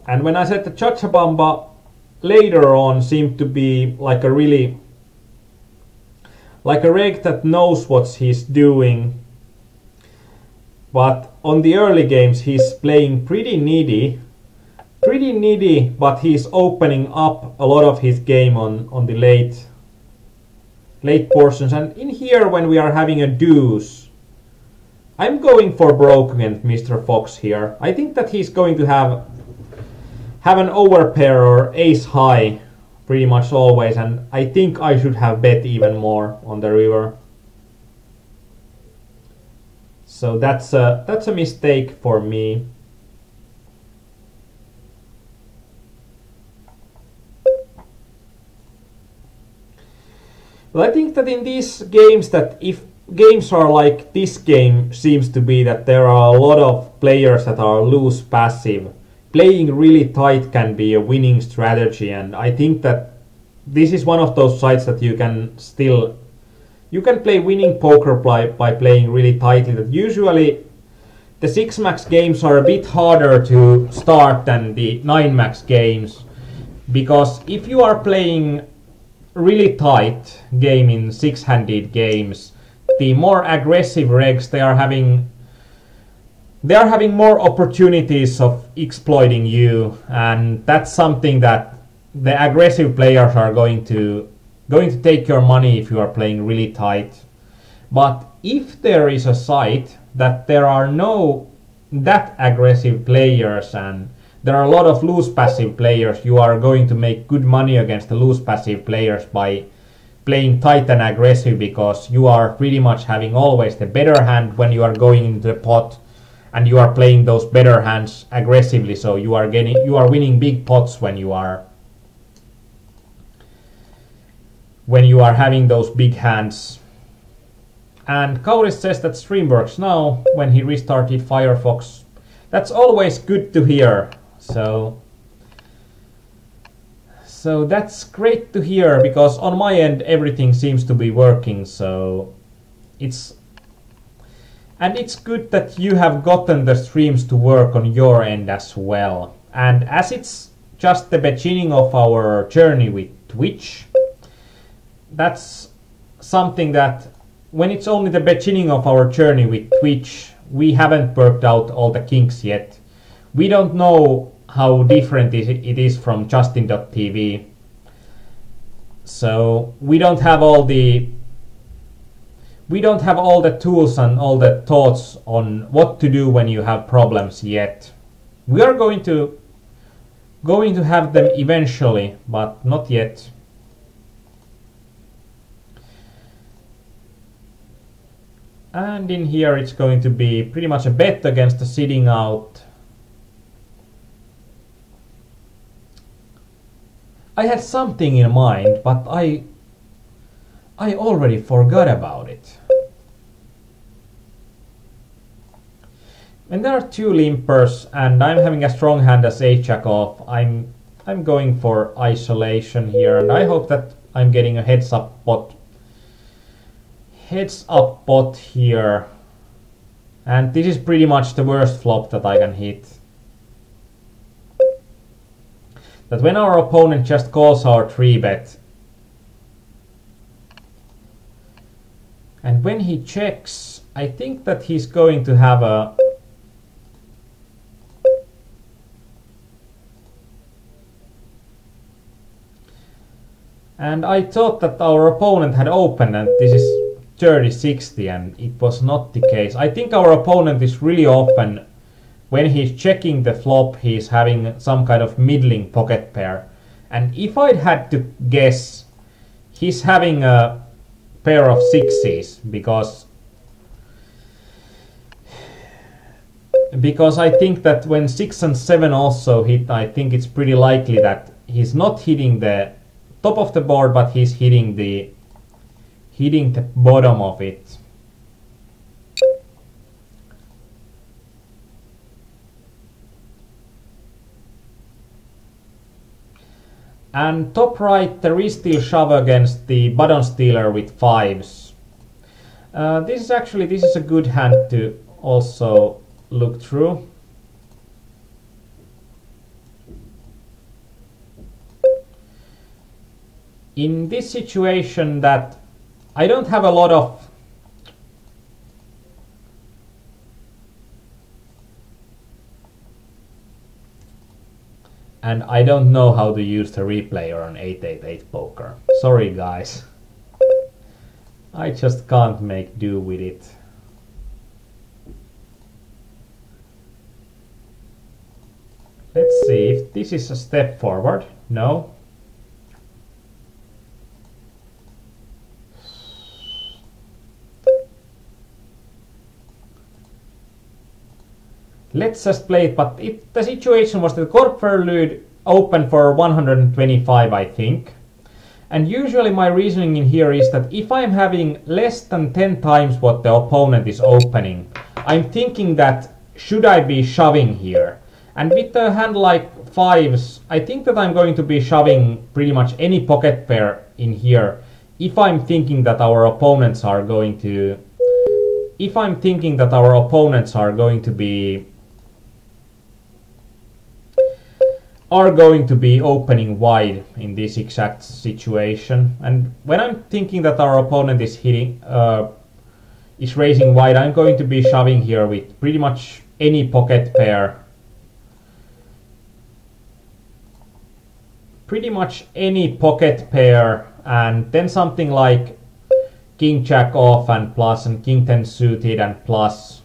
And when I said the Chachabamba later on seemed to be like a reg that knows what he's doing, but on the early games he's playing pretty needy, but he's opening up a lot of his game on the late portions. And in here, when we are having a deuce, I'm going for broke against Mr. Fox here. I think that he's going to have an overpair or ace high pretty much always, and I think I should have bet even more on the river. So that's a mistake for me. But I think that in these games, that if games are like this game seems to be, that there are a lot of players that are loose passive, playing really tight can be a winning strategy. And I think that this is one of those sites that you can play winning poker by playing really tightly. That usually the 6-max games are a bit harder to start than the 9-max games, because if you are playing really tight game in 6-handed games, the more aggressive regs, they are having more opportunities of exploiting you, and that's something that the aggressive players are going to take your money if you are playing really tight. But if there is a site that there are no that aggressive players and there are a lot of loose passive players, you are going to make good money against the loose passive players by playing tight and aggressive, because you are pretty much having always the better hand when you are going into the pot, and you are playing those better hands aggressively, so you are winning big pots when you are having those big hands. And Kauris says that stream works now when he restarted Firefox. That's always good to hear. So that's great to hear, because on my end everything seems to be working. So it's And it's good that you have gotten the streams to work on your end as well. And as it's just the beginning of our journey with Twitch, that's something that when it's only the beginning of our journey with Twitch, we haven't worked out all the kinks yet. We don't know how different it is from Justin.tv. So we don't have all the tools and all the thoughts on what to do when you have problems yet. We are going to have them eventually, but not yet. And in here it's going to be pretty much a bet against the sitting out. I had something in mind, but I already forgot about it. And there are two limpers, and I'm having a strong hand as 8-jack off. I'm going for isolation here, and I hope that I'm getting a heads up pot here. And this is pretty much the worst flop that I can hit. That when our opponent just calls our 3-bet, and when he checks, I think that he's going to have a and I thought that our opponent had opened and this is 30-60, and it was not the case. I think our opponent is really often, when he's checking the flop, he's having some kind of middling pocket pair. And if I'd had to guess, he's having a pair of sixes, because I think that when 6 and 7 also hit, I think it's pretty likely that he's not hitting the top of the board, but he's hitting the bottom of it. And top right, there is still shove against the button stealer with 5s. This is a good hand to also look through. In this situation that I don't have a lot of and I don't know how to use the replayer on 888 poker. Sorry guys. I just can't make do with it. Let's see if this is a step forward. No. Let's just play it, but the situation was that Korpverlyd opened for 125, I think. And usually my reasoning in here is that if I'm having less than 10 times what the opponent is opening, I'm thinking that should I be shoving here? And with a hand like 5s, I think that I'm going to be shoving pretty much any pocket pair in here if I'm thinking that our opponents are going to be opening wide in this exact situation. And when I'm thinking that our opponent is raising wide, I'm going to be shoving here with pretty much any pocket pair. And then something like King Jack off and plus, and King 10 suited and plus.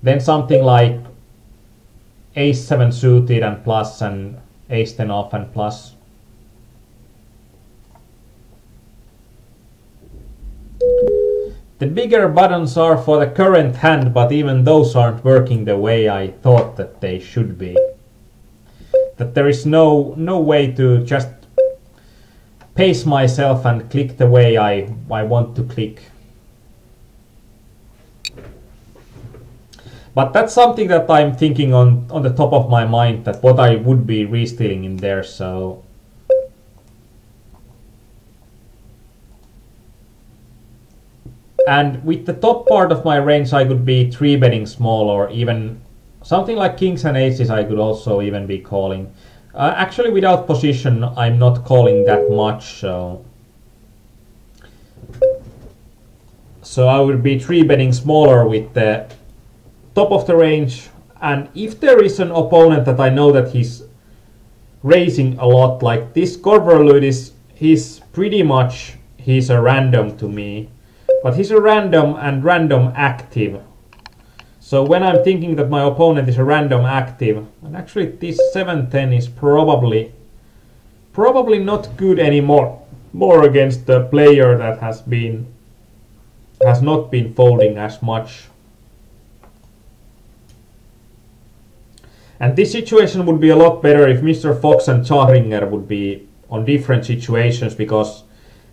Then something like Ace 7 suited and plus, and Ace 10 off and plus. The bigger buttons are for the current hand, but even those aren't working the way I thought that they should be. That there is no way to just pace myself and click the way I want to click. But that's something that I'm thinking on the top of my mind, that what I would be re-stealing in there, so... And with the top part of my range I could be 3-betting small, or even something like kings and aces I could also even be calling. Actually without position I'm not calling that much, so I would be 3-betting smaller with the top of the range. And if there is an opponent that I know that he's raising a lot, like this Korverludis, he's a random to me, but he's a random and random active. So when I'm thinking that my opponent is a random active, and actually this 7-10 is probably not good anymore, more against the player that has not been folding as much. And this situation would be a lot better if Mr. Fox and Chahringer would be on different situations, because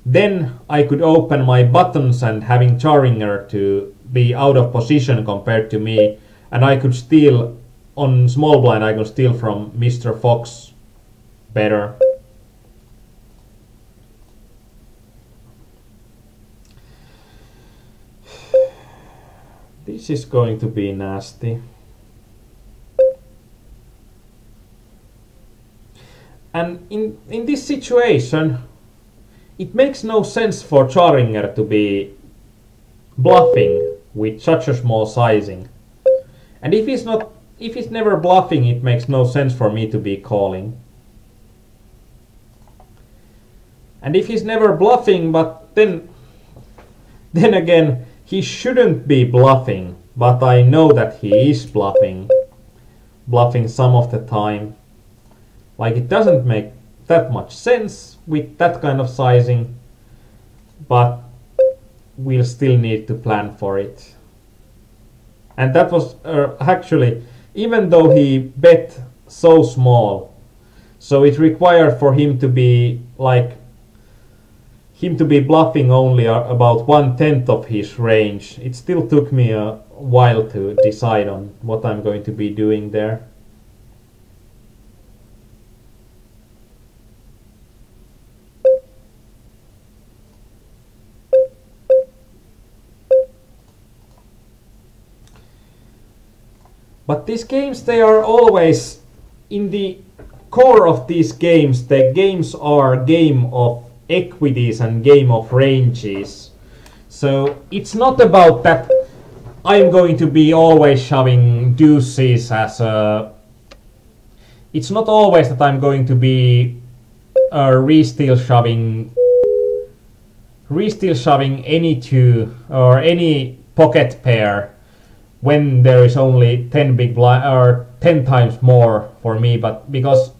then I could open my buttons and having Chahringer to be out of position compared to me, and I could steal on small blind, I could steal from Mr. Fox better. This is going to be nasty. And in this situation, it makes no sense for Chahringer to be bluffing with such a small sizing. And if he's never bluffing, it makes no sense for me to be calling. And if he's never bluffing, but then again, he shouldn't be bluffing, but I know that he is bluffing some of the time. Like, it doesn't make that much sense with that kind of sizing, but we'll still need to plan for it. And that was actually, even though he bet so small, so it required for him to be bluffing only about 1/10 of his range. It still took me a while to decide on what I'm going to be doing there. But these games, they are always, in the core of these games, the games are game of equities and game of ranges. So it's not about that I'm going to be always shoving deuces as a... It's not always that I'm going to be re-steal shoving any two or any pocket pair when there is only 10 big blind or 10 times more for me, but because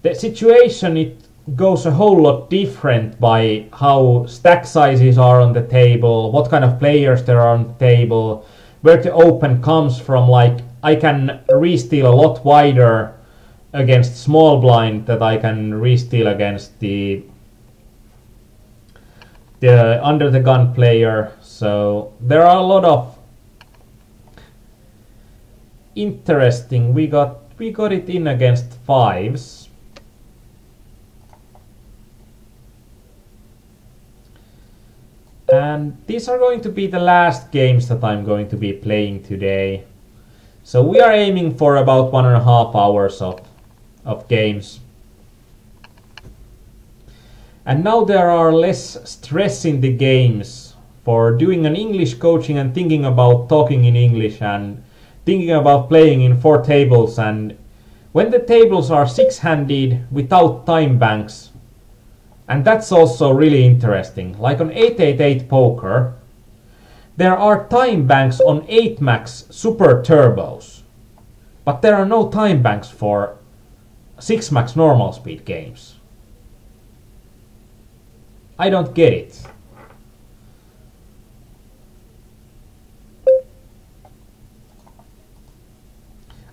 the situation, it goes a whole lot different by how stack sizes are on the table, what kind of players there are on the table, where the open comes from. Like, I can re-steal a lot wider against small blind that I can re-steal against the under the gun player. So there are a lot of interesting. We got it in against fives. And these are going to be the last games that I'm going to be playing today. So we are aiming for about 1.5 hours of games. And now there are less stress in the games for doing an English coaching and thinking about talking in English and thinking about playing in 4 tables. And when the tables are 6-handed without time banks, and that's also really interesting. Like on 888poker, there are time banks on 8max super turbos, but there are no time banks for 6max normal speed games. I don't get it.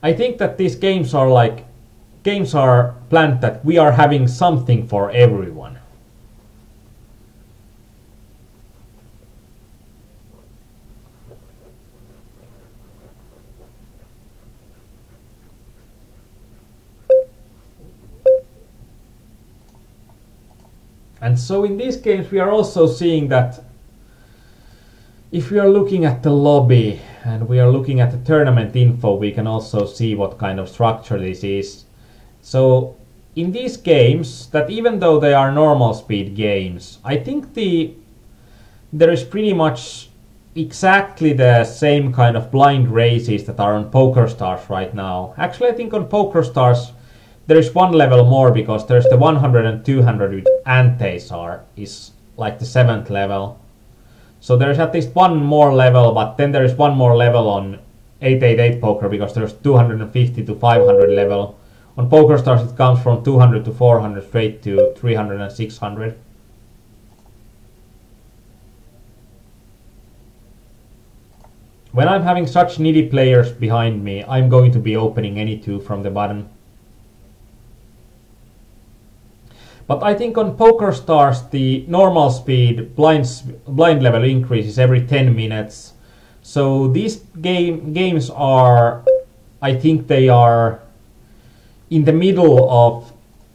I think that these games are planned that we are having something for everyone. And so in these games we are also seeing that if we are looking at the lobby and we are looking at the tournament info, we can also see what kind of structure this is. So in these games, that even though they are normal speed games, I think there is pretty much exactly the same kind of blind races that are on PokerStars right now. Actually, I think on PokerStars there is one level more, because there's the 100 and 200 which antes is like the 7th level. So there's at least one more level, but then there is one more level on 888 poker, because there's 250 to 500 level. On PokerStars it comes from 200 to 400 straight to 300 and 600. When I'm having such needy players behind me, I'm going to be opening any two from the bottom. But I think on PokerStars the normal speed blind level increases every 10 minutes. So these games are, I think they are in the middle of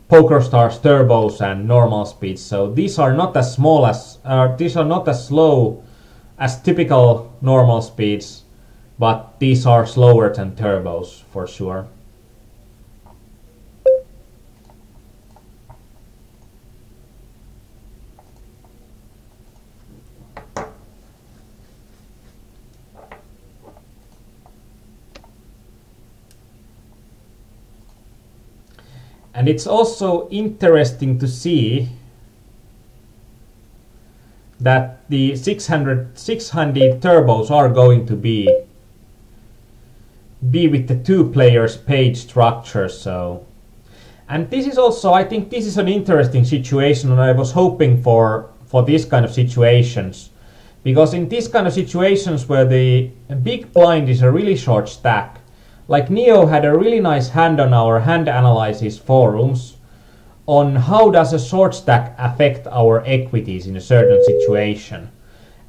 PokerStars turbos and normal speeds. So these are not as slow as typical normal speeds, but these are slower than turbos for sure. And it's also interesting to see that the 600 turbos are going to be with the two players page structure. So, and this is also, I think this is an interesting situation, and I was hoping for these kind of situations, because in these kind of situations where the big blind is a really short stack, like Neo had a really nice hand on our hand analysis forums on how does a short stack affect our equities in a certain situation.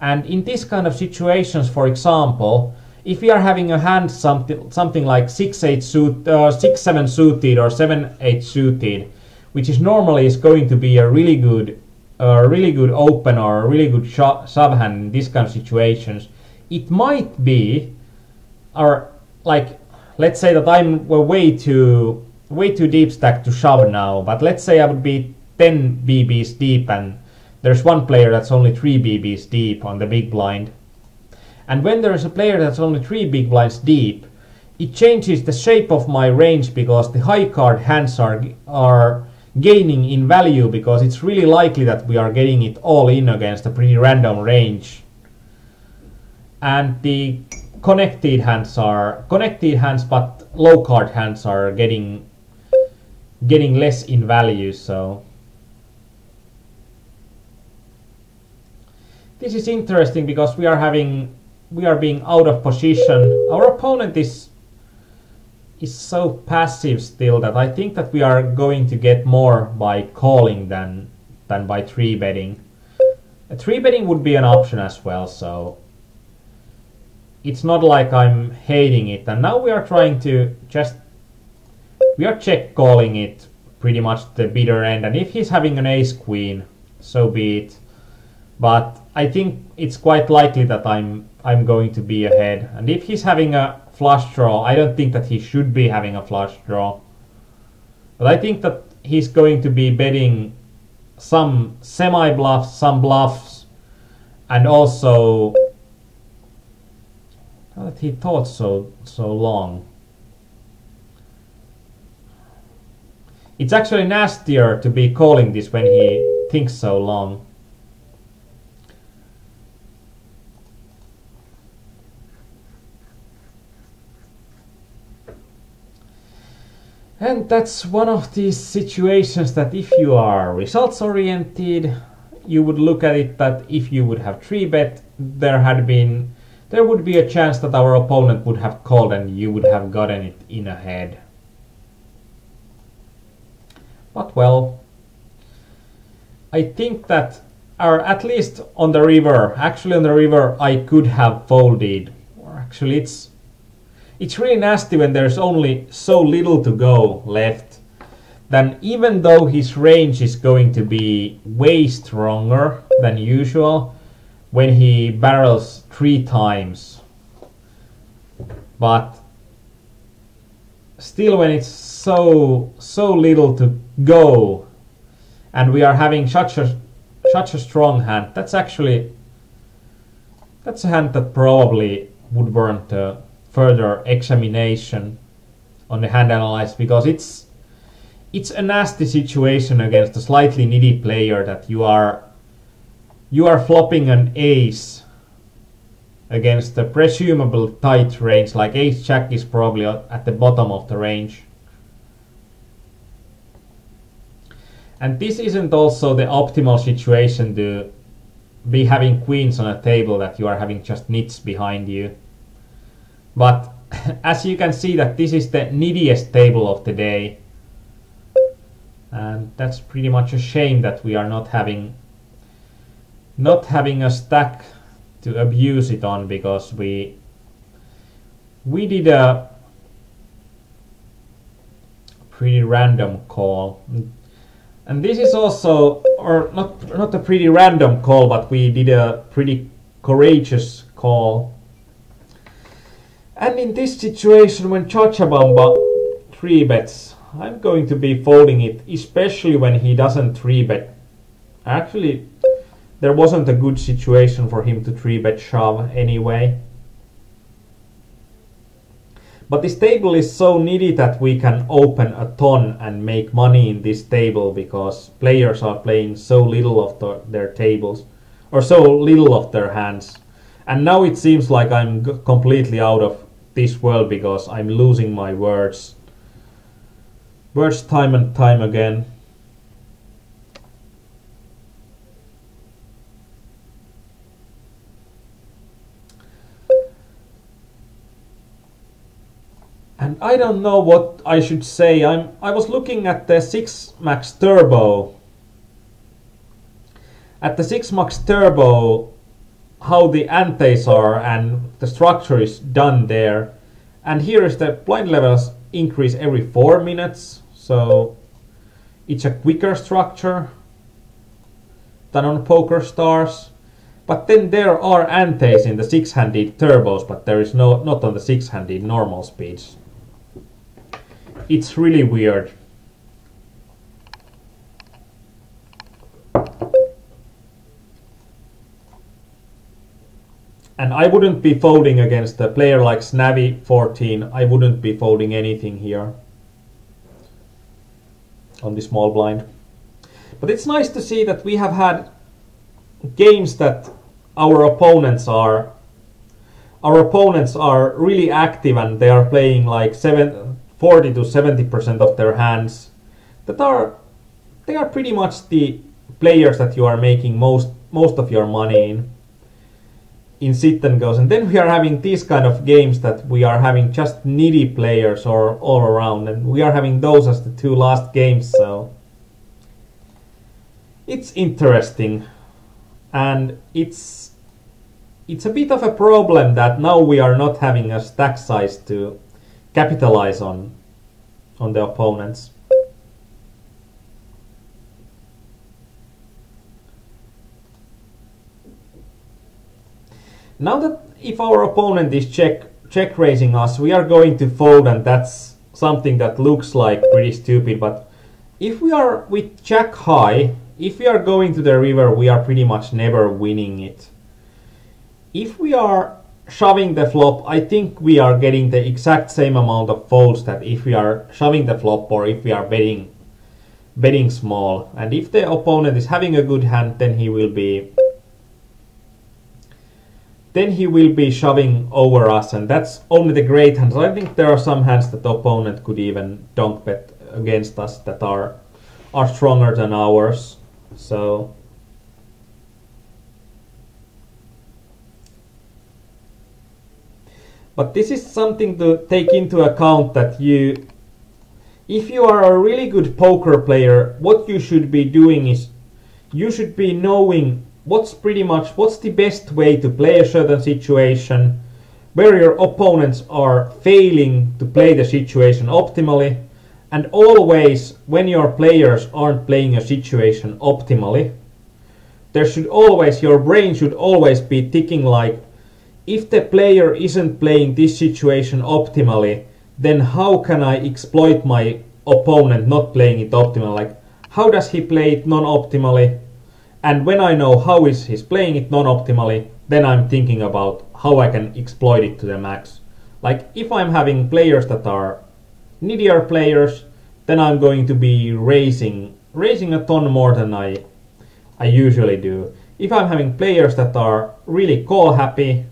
And in this kind of situations, for example, if we are having a hand something like 6-7 suited or 7-8 suited, which is normally is going to be a really good open or a really good shove hand in this kind of situations, it might be, or like, let's say that I'm way too deep stack to shove now, but let's say I would be 10 BBs deep and there's one player that's only 3 BBs deep on the big blind. And when there is a player that's only 3 big blinds deep, it changes the shape of my range, because the high card hands are gaining in value, because it's really likely that we are getting it all in against a pretty random range. And the connected hands, but low card hands are getting less in value. So this is interesting, because we are being out of position. Our opponent is so passive still that I think that we are going to get more by calling than by 3-betting. 3-betting would be an option as well, so it's not like I'm hating it. And now we are trying to we are check calling it pretty much the bitter end, and if he's having an ace queen, so be it. But I think it's quite likely that I'm going to be ahead. And if he's having a flush draw, I don't think that he should be having a flush draw. But I think that he's going to be betting some semi-bluffs, some bluffs, and also that he thought so long. It's actually nastier to be calling this when he thinks so long. And that's one of these situations that if you are results oriented, you would look at it that if you would have 3-bet, there would be a chance that our opponent would have called and you would have gotten it in ahead. But well, I think that, or at least on the river, I could have folded. Or actually it's really nasty when there's only so little to go left. Then even though his range is going to be way stronger than usual, when he barrels 3 times. But still, when it's so little to go, and we are having such a strong hand, that's a hand that probably would warrant a further examination on the hand analysis, because it's a nasty situation against a slightly needy player that you are flopping an ace against a presumable tight range, like ace jack is probably at the bottom of the range. And this isn't also the optimal situation to be having queens on a table that you are having just nits behind you. But as you can see, that this is the neediest table of the day. And that's pretty much a shame that we are not having a stack to abuse it on, because we did a pretty random call. And this is also, or not a pretty random call, but we did a pretty courageous call. And in this situation, when Chachabamba 3-bets, I'm going to be folding it, especially when he doesn't 3-bet. Actually, there wasn't a good situation for him to 3-bet shove anyway. But this table is so needy that we can open a ton and make money in this table, because players are playing so little of their tables, or so little of their hands. And now it seems like I'm completely out of this world, because I'm losing my words time and time again. And I don't know what I should say. I was looking at the 6 Max Turbo. At the 6 Max Turbo, how the antes are and the structure is done there. And here is the blind levels increase every 4 minutes. So it's a quicker structure than on Poker Stars. But then there are antes in the 6-handed turbos, but there is not on the 6-handed normal speeds. It's really weird. And I wouldn't be folding against a player like Snavi 14. I wouldn't be folding anything here on the small blind. But it's nice to see that we have had games that our opponents are really active, and they are playing like 40 to 70% of their hands. They are pretty much the players that you are making most of your money in sit and goes. And then we are having these kind of games that we are having just needy players all around, and we are having those as the 2 last games. So it's interesting, and it's a bit of a problem that now we are not having a stack size to capitalize on the opponents. Now that if our opponent is check raising us, we are going to fold, and that's something that looks like pretty stupid. But if we are with jack high, if we are going to the river, we are pretty much never winning it. If we are shoving the flop, I think we are getting the exact same amount of folds that if we are shoving the flop or if we are betting small. And if the opponent is having a good hand, then he will be shoving over us, and that's only the great hands. I think there are some hands that the opponent could even donk bet against us that are stronger than ours. So but this is something to take into account, that if you are a really good poker player, what you should be doing is you should be knowing what's the best way to play a certain situation, where your opponents are failing to play the situation optimally, and always when your players aren't playing a situation optimally, there should always, your brain should always be ticking like, if the player isn't playing this situation optimally, then how can I exploit my opponent not playing it optimally? Like, how does he play it non-optimally? And when I know how is he's playing it non-optimally, then I'm thinking about how I can exploit it to the max. Like, if I'm having players that are needier players, then I'm going to be raising a ton more than I usually do. If I'm having players that are really call happy,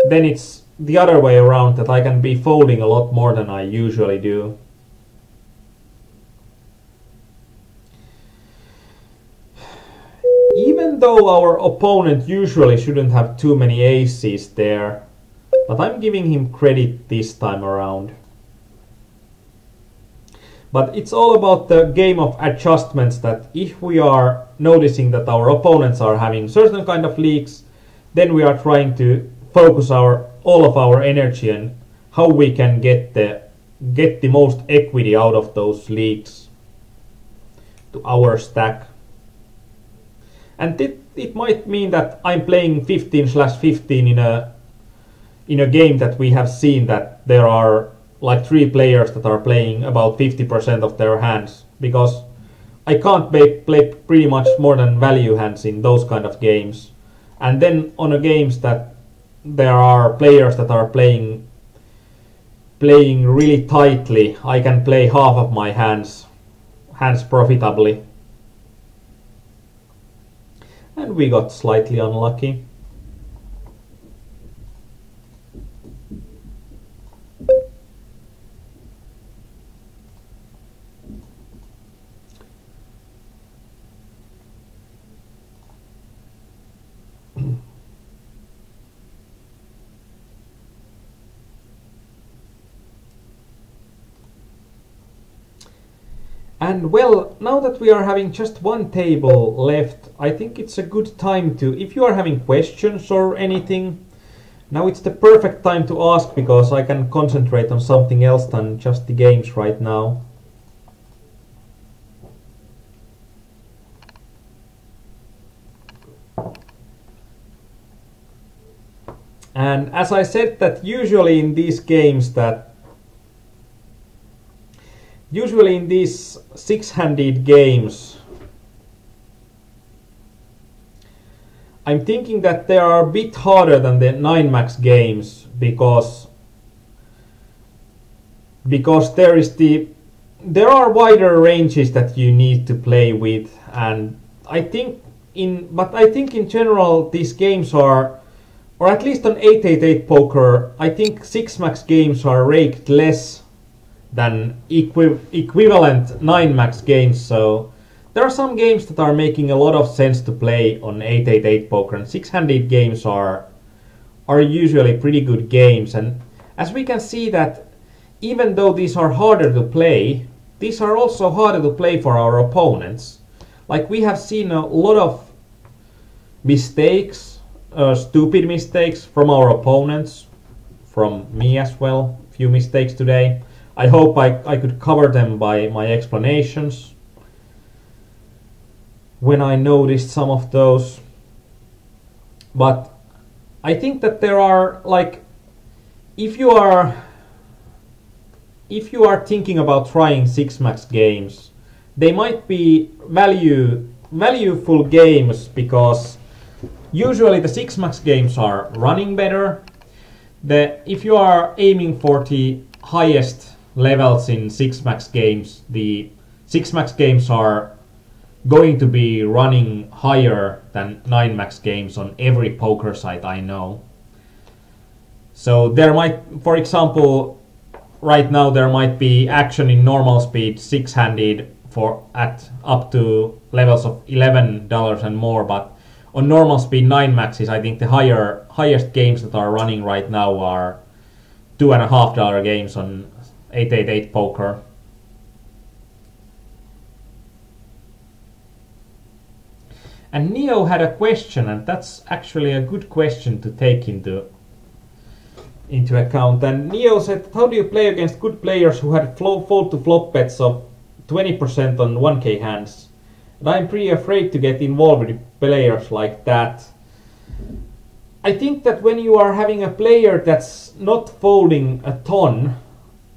then it's the other way around, that I can be folding a lot more than I usually do. Even though our opponent usually shouldn't have too many aces there, but I'm giving him credit this time around. But it's all about the game of adjustments, that if we are noticing that our opponents are having certain kind of leaks, then we are trying to focus all of our energy on how we can get the most equity out of those leaks to our stack. And it might mean that I'm playing 15/15 in a game that we have seen that there are like 3 players that are playing about 50% of their hands, because I can't play pretty much more than value hands in those kind of games. And then on a games that there are players that are playing really tightly, I can play half of my hands profitably. And we got slightly unlucky. And well, now that we are having just one table left, I think it's a good time to, if you are having questions or anything, now it's the perfect time to ask, because I can concentrate on something else than just the games right now. And as I said, that usually in these games usually in these 6-handed games, I'm thinking that they are a bit harder than the 9-max games, because there are wider ranges that you need to play with, and I think in general these games are, or at least on 888 poker, I think 6-max games are raked less than equivalent 9-max games. So there are some games that are making a lot of sense to play on 888 poker, and 6-handed games are usually pretty good games. And as we can see that even though these are harder to play, these are also harder to play for our opponents. Like, we have seen a lot of mistakes, stupid mistakes from our opponents, from me as well, a few mistakes today. I hope I could cover them by my explanations when I noticed some of those. But I think that there are, like, if you are thinking about trying 6-max games, they might be valuable games, because usually the 6-max games are running better. If you are aiming for the highest levels in 6-max games, the 6-max games are going to be running higher than 9-max games on every poker site I know. So there might, for example, right now there might be action in normal speed 6-handed at up to levels of $11 and more, but on normal speed 9-maxes, I think the highest games that are running right now are $2.50 games on 888 poker. And Neo had a question, and that's actually a good question to take into account. And Neo said, how do you play against good players who had fold to flop bets of 20% on 1k hands And I'm pretty afraid to get involved with players like that. I think that when you are having a player that's not folding a ton,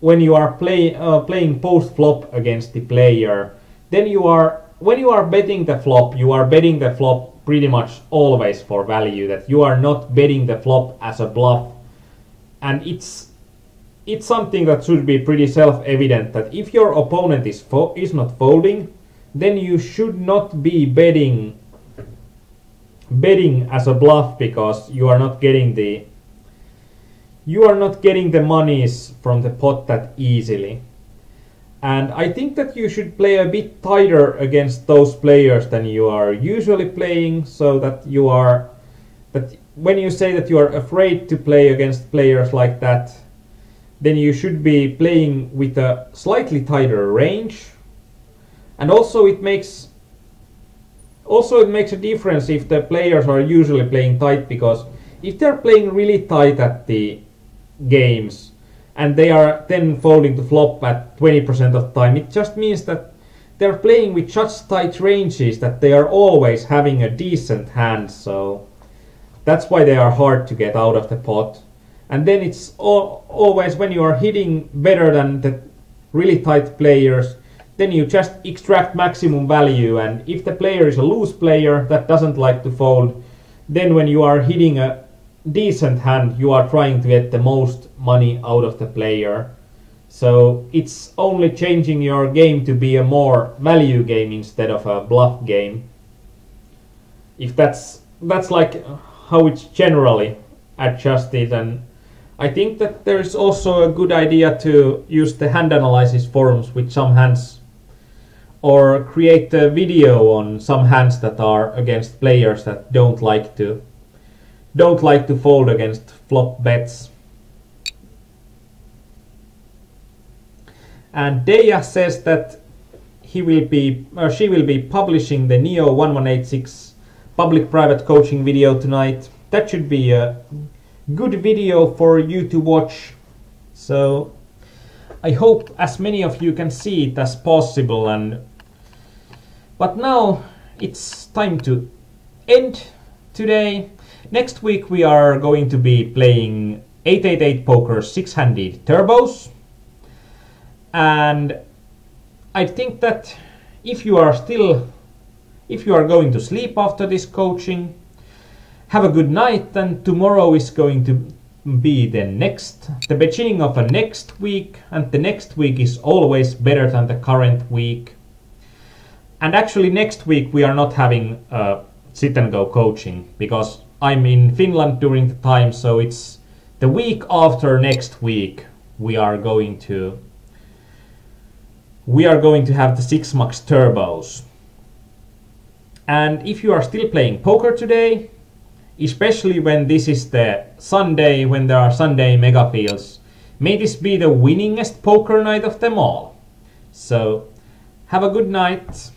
when you are playing post-flop against the player, then when you are betting the flop, you are betting the flop pretty much always for value, that you are not betting the flop as a bluff. And it's something that should be pretty self-evident, that if your opponent is not folding, then you should not be betting as a bluff, because you are not getting the monies from the pot that easily. And I think that you should play a bit tighter against those players than you are usually playing, so that when you say that you are afraid to play against players like that, then you should be playing with a slightly tighter range. And also it makes a difference if the players are usually playing tight, because if they're playing really tight at the games and they are then folding to flop at 20% of the time, it just means that they're playing with such tight ranges that they are always having a decent hand, so that's why they are hard to get out of the pot. And then it's always when you are hitting better than the really tight players, then you just extract maximum value. And if the player is a loose player that doesn't like to fold, then when you are hitting a decent hand, you are trying to get the most money out of the player. So it's only changing your game to be a more value game instead of a bluff game. If that's like how it's generally adjusted. And I think that there is also a good idea to use the hand analysis forums with some hands, or create a video on some hands that are against players that don't like to fold against flop bets. And Deja says that she will be publishing the Neo 1186 public-private coaching video tonight. That should be a good video for you to watch. So I hope as many of you can see it as possible. But now it's time to end today. Next week we are going to be playing 888 poker 6-handed turbos. And I think that if you are going to sleep after this coaching, have a good night, and tomorrow is going to be the beginning of a next week, and the next week is always better than the current week. And actually next week we are not having sit and go coaching, because I'm in Finland during the time, so it's the week after next week we are going to have the 6 max turbos. And if you are still playing poker today, especially when this is the Sunday, when there are Sunday mega fields, may this be the winningest poker night of them all. So have a good night.